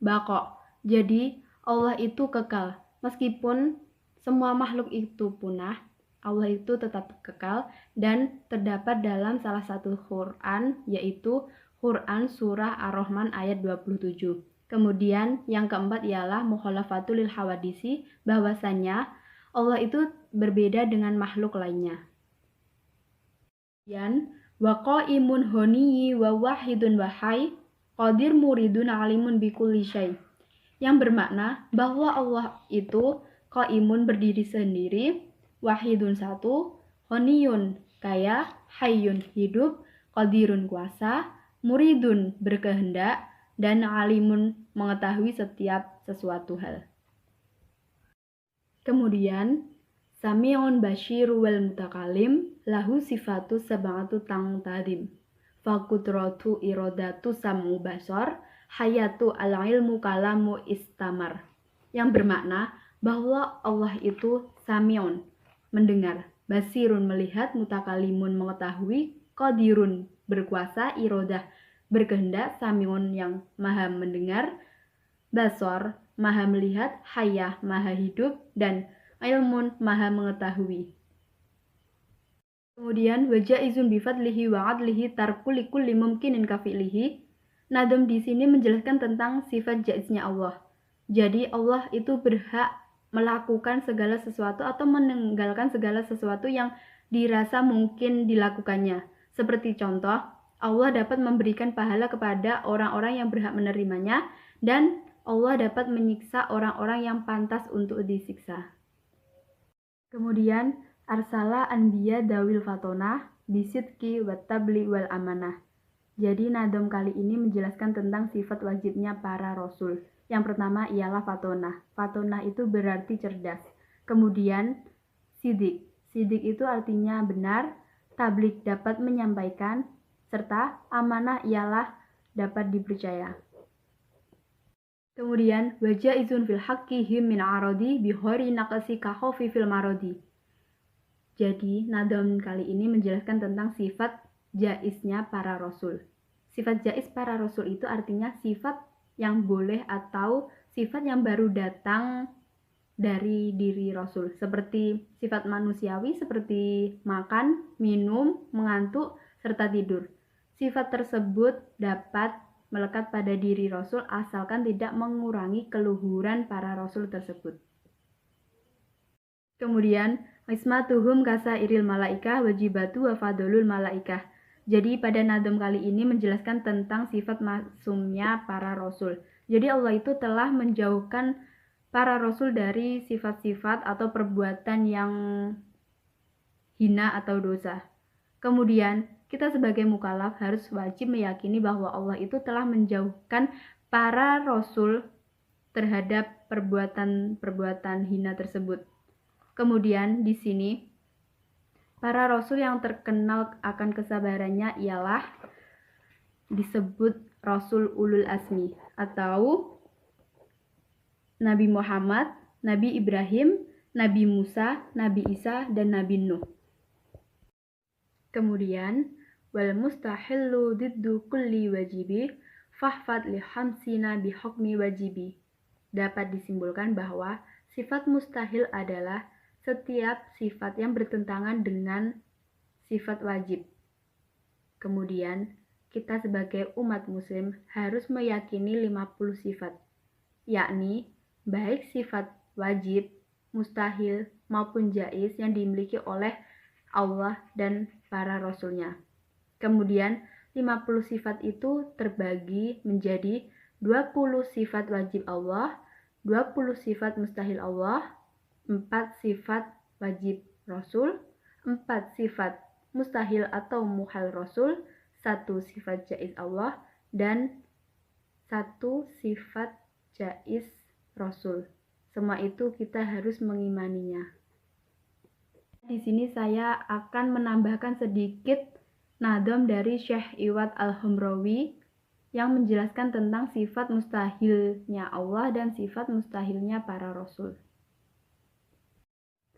baqo. Jadi Allah itu kekal. Meskipun semua makhluk itu punah, Allah itu tetap kekal, dan terdapat dalam salah satu Quran, yaitu Quran surah Ar-Rahman ayat 27. Kemudian yang keempat ialah mukhalafatul lil hawadisi, bahwasanya Allah itu berbeda dengan makhluk lainnya. Kemudian wa qaimun honiyi wa wahidun wahai qadir muridun alimun bikulli syai, yang bermakna bahwa Allah itu qaimun berdiri sendiri, wahidun satu, honiyun kaya, hayyun hidup, qadirun kuasa, muridun berkehendak, dan alimun mengetahui setiap sesuatu hal. Kemudian Sami'un basyiru wal mutakalim lahu sifatu sab'atu tangtadim faqudratu iradatu sam'u basar hayatu al-ilmu kalamu istamar, yang bermakna bahwa Allah itu Sami'un mendengar, basirun melihat, mutakalimun mengetahui, qadirun berkuasa, irodah berkehendak, samiun yang maha mendengar, basor maha melihat, hayah maha hidup, dan ilmun maha mengetahui. Kemudian wajaizun bifadlihi wa adlihi tarkul likulli mumkinin kafi'lihi. Nadom di sini menjelaskan tentang sifat jaiznya Allah. Jadi Allah itu berhak melakukan segala sesuatu atau meninggalkan segala sesuatu yang dirasa mungkin dilakukannya. Seperti contoh, Allah dapat memberikan pahala kepada orang-orang yang berhak menerimanya, dan Allah dapat menyiksa orang-orang yang pantas untuk disiksa. Kemudian, arsala anbiya dawil fatona bisidki wattabli wal amanah. Jadi nadom kali ini menjelaskan tentang sifat wajibnya para rasul. Yang pertama ialah fatonah. Fatonah itu berarti cerdas. Kemudian sidik. Sidik itu artinya benar, tablik dapat menyampaikan, serta amanah ialah dapat dipercaya. Kemudian wajaizun fil haqqihim min aradi bihori naqsi kahofi fil marodi. Jadi nadom kali ini menjelaskan tentang sifat jaiznya para rasul. Sifat jaiz para rasul itu artinya sifat yang boleh atau sifat yang baru datang dari diri Rasul, seperti sifat manusiawi seperti makan, minum, mengantuk, serta tidur. Sifat tersebut dapat melekat pada diri Rasul asalkan tidak mengurangi keluhuran para Rasul tersebut. Kemudian Ismatuhum kasairil malaikah wajibatu wa fadlul malaikah. Jadi pada nadom kali ini menjelaskan tentang sifat maksumnya para rasul. Jadi Allah itu telah menjauhkan para rasul dari sifat-sifat atau perbuatan yang hina atau dosa. Kemudian kita sebagai mukallaf harus wajib meyakini bahwa Allah itu telah menjauhkan para rasul terhadap perbuatan hina tersebut. Kemudian di sini para rasul yang terkenal akan kesabarannya ialah disebut Rasul Ulul Azmi atau Nabi Muhammad, Nabi Ibrahim, Nabi Musa, Nabi Isa, dan Nabi Nuh. Kemudian wal mustahillu diddu kulli wajibi fahfad li hamsina bi hukmi wajibi. Dapat disimpulkan bahwa sifat mustahil adalah setiap sifat yang bertentangan dengan sifat wajib. Kemudian, kita sebagai umat muslim harus meyakini 50 sifat, yakni baik sifat wajib, mustahil, maupun jaiz yang dimiliki oleh Allah dan para rasulnya. Kemudian, 50 sifat itu terbagi menjadi 20 sifat wajib Allah, 20 sifat mustahil Allah, 4 sifat wajib Rasul, 4 sifat mustahil atau muhal Rasul, 1 sifat jaiz Allah, dan 1 sifat jaiz Rasul. Semua itu kita harus mengimaninya. Di sini saya akan menambahkan sedikit nadom dari Syekh Iwad Al-Humrawi yang menjelaskan tentang sifat mustahilnya Allah dan sifat mustahilnya para Rasul.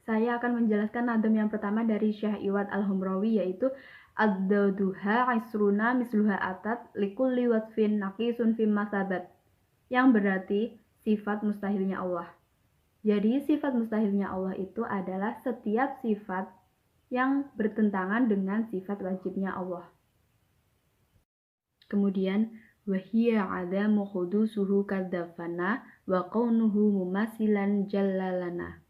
Saya akan menjelaskan nadom yang pertama dari Syekh Iwad Al-Humrawi, yaitu ad-duha isruna misluha atat likulli wasfin naqisun fim masabat, yang berarti sifat mustahilnya Allah. Jadi sifat mustahilnya Allah itu adalah setiap sifat yang bertentangan dengan sifat wajibnya Allah. Kemudian wahiya adamu khudusuhu kadzafana wa kaunuhu mumasilan jallalana.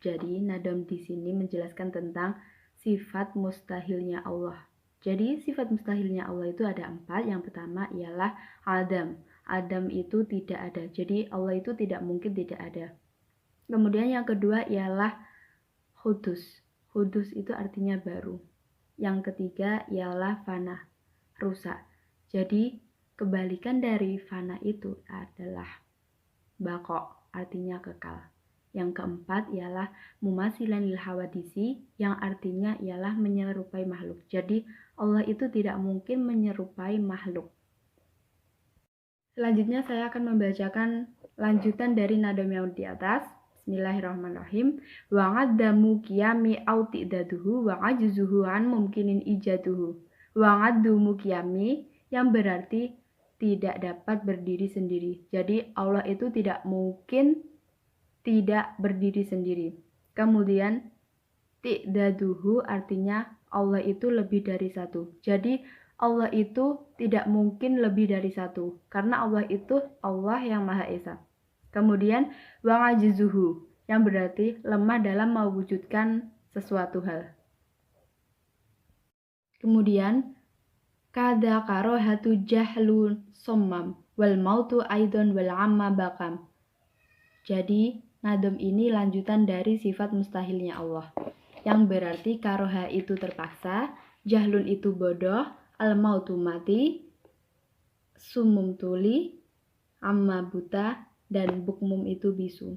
Jadi nadom di sini menjelaskan tentang sifat mustahilnya Allah. Jadi sifat mustahilnya Allah itu ada 4. Yang pertama ialah Adam. Adam itu tidak ada. Jadi Allah itu tidak mungkin tidak ada. Kemudian yang kedua ialah Hudus. Hudus itu artinya baru. Yang ketiga ialah fana, rusak. Jadi kebalikan dari fana itu adalah bako, artinya kekal. Yang keempat ialah mumasilan lil hawadisi, yang artinya ialah menyerupai makhluk. Jadi Allah itu tidak mungkin menyerupai makhluk. Selanjutnya saya akan membacakan lanjutan dari nadom yang di atas. Bismillahirrahmanirrahim. Wa qaddamu qiyami au tidaduhu wa ajzuhu an mumkinin ijaduhu. Wa qaddumu qiyami yang berarti tidak dapat berdiri sendiri. Jadi Allah itu tidak mungkin tidak berdiri sendiri. Kemudian tidaduhu artinya Allah itu lebih dari satu. Jadi Allah itu tidak mungkin lebih dari satu, karena Allah itu Allah yang Maha Esa. Kemudian wa ajizuhu yang berarti lemah dalam mewujudkan sesuatu hal. Kemudian kada karohatu jahlun sommam wal mautu aidon wal amma bakam. Jadi nadom ini lanjutan dari sifat mustahilnya Allah, yang berarti karoha itu terpaksa, jahlun itu bodoh, al-mautu mati, sumum tuli, amma buta, dan bukmum itu bisu.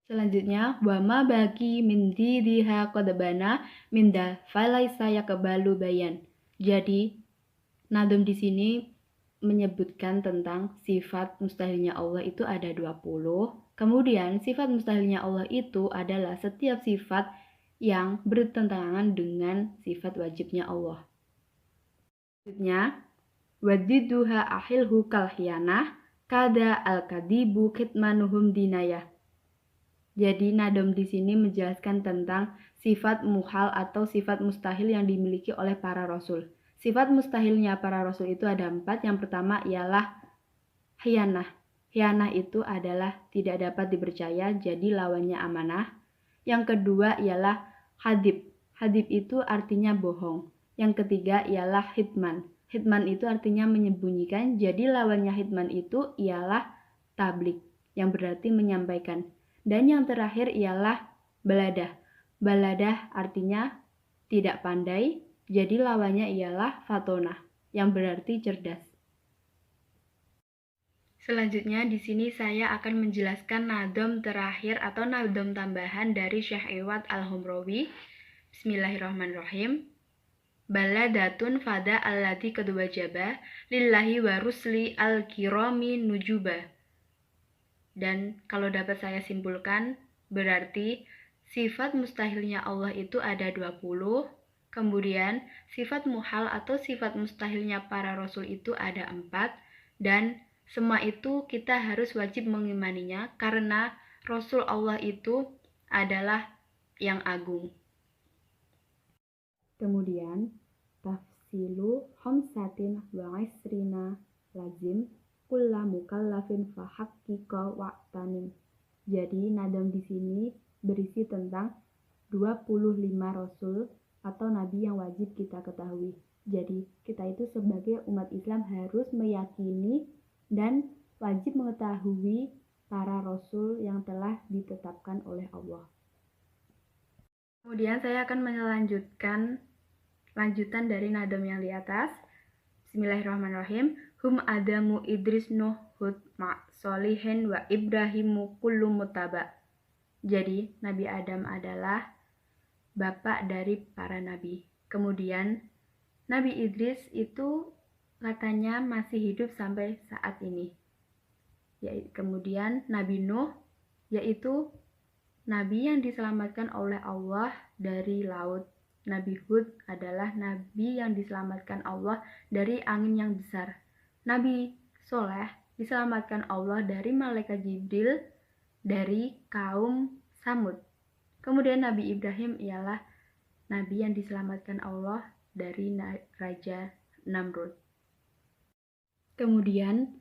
Selanjutnya, wama bagi min didiha qadabana minda falaisa yaqbalu bayan. Jadi, nadom di sini menyebutkan tentang sifat mustahilnya Allah itu ada 20. Kemudian sifat mustahilnya Allah itu adalah setiap sifat yang bertentangan dengan sifat wajibnya Allah. Selanjutnya, wadiduha ahilhu kalhiyanah kada al-kadibu kitmanuhum dinayah. Jadi nadom di sini menjelaskan tentang sifat muhal atau sifat mustahil yang dimiliki oleh para rasul. Sifat mustahilnya para rasul itu ada 4. Yang pertama ialah khianah. Khianah itu adalah tidak dapat dipercaya, jadi lawannya amanah. Yang kedua ialah hadib. Hadib itu artinya bohong. Yang ketiga ialah hitman. Hitman itu artinya menyembunyikan, jadi lawannya hitman itu ialah tablik, yang berarti menyampaikan. Dan yang terakhir ialah baladah. Baladah artinya tidak pandai, jadi lawannya ialah fatonah, yang berarti cerdas. Selanjutnya di sini saya akan menjelaskan nadom terakhir atau nadom tambahan dari Syekh Iwad Al-Humrawi. Bismillahirrahmanirrahim. Baladatun fada allati kedua jabah lillahi wa rusli al-kirami nujuba. Dan kalau dapat saya simpulkan, berarti sifat mustahilnya Allah itu ada 20, kemudian sifat muhal atau sifat mustahilnya para rasul itu ada 4, dan semua itu kita harus wajib mengimaninya karena Rasul Allah itu adalah yang agung. Kemudian tafsilu khamsatin wa isrina lazim kulla mukallafin fa haqqiqa wa'tanim. Jadi nadam di sini berisi tentang 25 rasul atau nabi yang wajib kita ketahui. Jadi kita itu sebagai umat Islam harus meyakini dan wajib mengetahui para rasul yang telah ditetapkan oleh Allah. Kemudian saya akan melanjutkan lanjutan dari nadam yang di atas. Bismillahirrahmanirrahim. Hum Adamu Idris Nuh Hud Ma Solihin wa Ibrahimu kullu mutaba. Jadi Nabi Adam adalah bapak dari para nabi. Kemudian Nabi Idris itu katanya masih hidup sampai saat ini. Kemudian Nabi Nuh, yaitu nabi yang diselamatkan oleh Allah dari laut. Nabi Hud adalah nabi yang diselamatkan Allah dari angin yang besar. Nabi Soleh diselamatkan Allah dari malaikat Jibril dari kaum Samud. Kemudian Nabi Ibrahim ialah nabi yang diselamatkan Allah dari Raja Namrud. Kemudian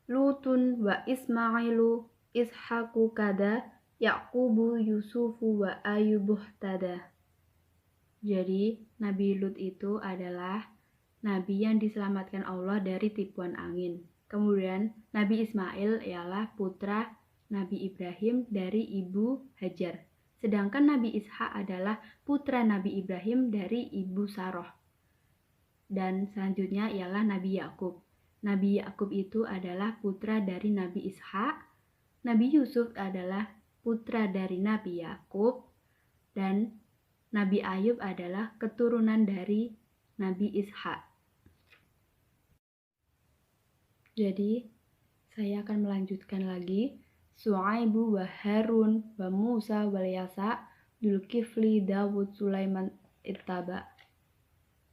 Lutun wa Ismailu Ishaku kada Yaqubu Yusufu wa Ayubuh tada. Jadi Nabi Lut itu adalah nabi yang diselamatkan Allah dari tipuan angin. Kemudian Nabi Ismail ialah putra Nabi Ibrahim dari ibu Hajar. Sedangkan Nabi Ishak adalah putra Nabi Ibrahim dari ibu Saroh. Dan selanjutnya ialah Nabi Yakub. Nabi Yakub itu adalah putra dari Nabi Ishak. Nabi Yusuf adalah putra dari Nabi Yakub. Dan Nabi Ayub adalah keturunan dari Nabi Ishak. Jadi, saya akan melanjutkan lagi. Su'aibu wa Harun wa Musa wa Yasa Dulkifli Dawud Sulaiman ittaba.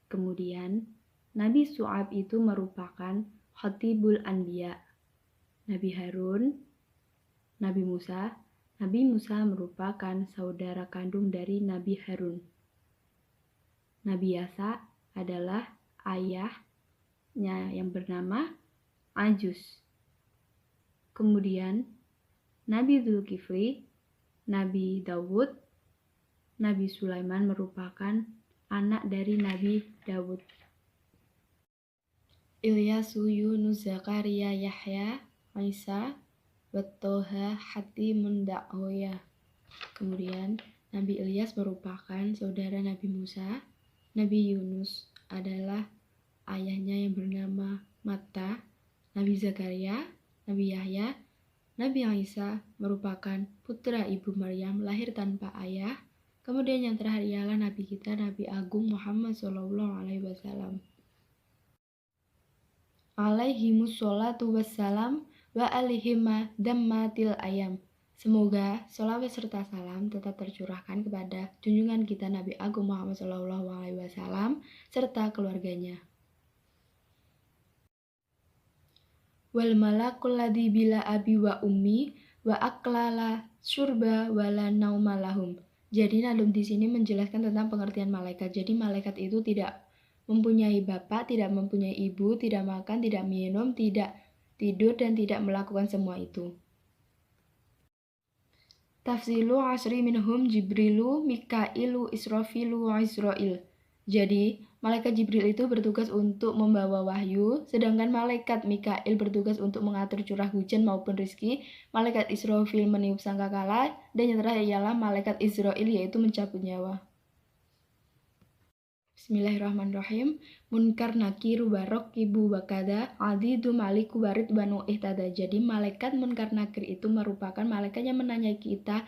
Kemudian, Nabi Su'aib itu merupakan Khatibul Anbiya. Nabi Harun, Nabi Musa merupakan saudara kandung dari Nabi Harun. Nabi Yasa adalah ayahnya yang bernama Ajus. Kemudian Nabi Zulkifli, Nabi Dawud, Nabi Sulaiman merupakan anak dari Nabi Dawud. Ilyasu, Yunus, Zakaria, Yahya, Isa, Watoha, Hatimun Da'oya. Kemudian Nabi Ilyas merupakan saudara Nabi Musa. Nabi Yunus adalah ayahnya yang bernama Matta. Nabi Zakaria, Nabi Yahya, Nabi Isa merupakan putra ibu Maryam lahir tanpa ayah. Kemudian yang terakhir ialah Nabi kita, Nabi Agung Muhammad SAW. Alaihimus sholatu wassalam wa alihima dammatil ayam. Semoga sholawat serta salam tetap tercurahkan kepada junjungan kita Nabi Agung Muhammad SAW serta keluarganya. Wal malakul ladzi bila abi wa ummi wa aklala syurba wala naumalahum. Jadi nadum di sini menjelaskan tentang pengertian malaikat. Jadi malaikat itu tidak mempunyai bapak, tidak mempunyai ibu, tidak makan, tidak minum, tidak tidur, dan tidak melakukan semua itu. Tafsilu asri minhum Jibrilu, Mikailu, Israfilu, Israil. Jadi, malaikat Jibril itu bertugas untuk membawa wahyu, sedangkan malaikat Mikail bertugas untuk mengatur curah hujan maupun rizki, malaikat Israfil meniup sangkakala, dan yang terakhir ialah malaikat Israil yaitu mencabut nyawa. Bismillahirrahmanirrahim. Munkar nakir barok ibu bakada adidu maliku warid banu ihtada. Jadi malaikat munkar nakir itu merupakan malaikat yang menanyai kita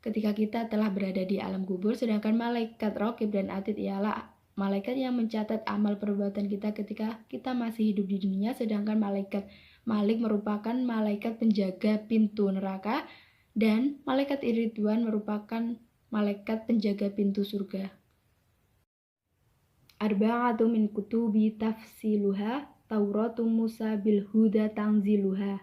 ketika kita telah berada di alam kubur, sedangkan malaikat raqib dan atid ialah malaikat yang mencatat amal perbuatan kita ketika kita masih hidup di dunia, sedangkan malaikat Malik merupakan malaikat penjaga pintu neraka dan malaikat Ridwan merupakan malaikat penjaga pintu surga. Arba'atu min kutubi tafsiluha Tauratu Musa bil huda tanziluha.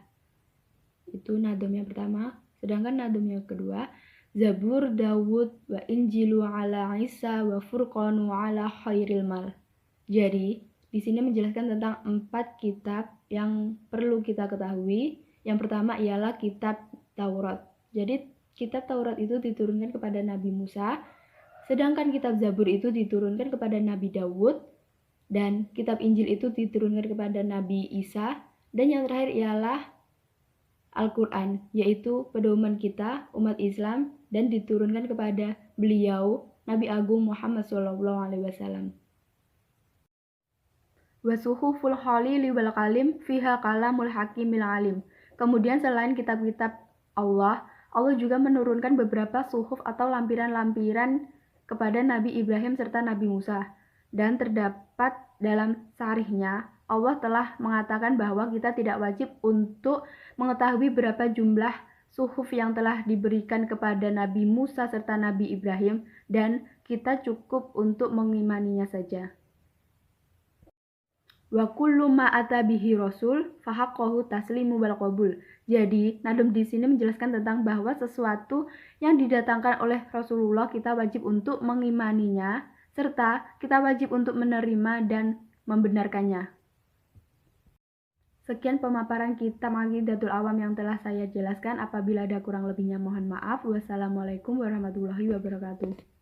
Itu nadom yang pertama. Sedangkan nadom yang kedua, Zabur Dawud wa Injilu ala Isa wa Furqanu ala khairil mal. Jadi, di sini menjelaskan tentang 4 kitab yang perlu kita ketahui. Yang pertama ialah kitab Taurat. Jadi, kitab Taurat itu diturunkan kepada Nabi Musa, sedangkan kitab Zabur itu diturunkan kepada Nabi Dawud, dan kitab Injil itu diturunkan kepada Nabi Isa, dan yang terakhir ialah Al-Quran, yaitu pedoman kita, umat Islam, dan diturunkan kepada beliau, Nabi Agung Muhammad SAW. Wasuhuful khalili wal kalim fiha kalamul hakimil alim. Kemudian selain kitab-kitab Allah juga menurunkan beberapa suhuf atau lampiran-lampiran kepada Nabi Ibrahim serta Nabi Musa. Dan terdapat dalam sarihnya, Allah telah mengatakan bahwa kita tidak wajib untuk mengetahui berapa jumlah suhuf yang telah diberikan kepada Nabi Musa serta Nabi Ibrahim, dan kita cukup untuk mengimaninya saja. Wa kullu ma ata bihi rasul fahaqqahu taslimu wal qabul. Jadi, nadom di sini menjelaskan tentang bahwa sesuatu yang didatangkan oleh Rasulullah kita wajib untuk mengimaninya, serta kita wajib untuk menerima dan membenarkannya. Sekian pemaparan kitab Aqidatul Awam yang telah saya jelaskan. Apabila ada kurang lebihnya mohon maaf. Wassalamualaikum warahmatullahi wabarakatuh.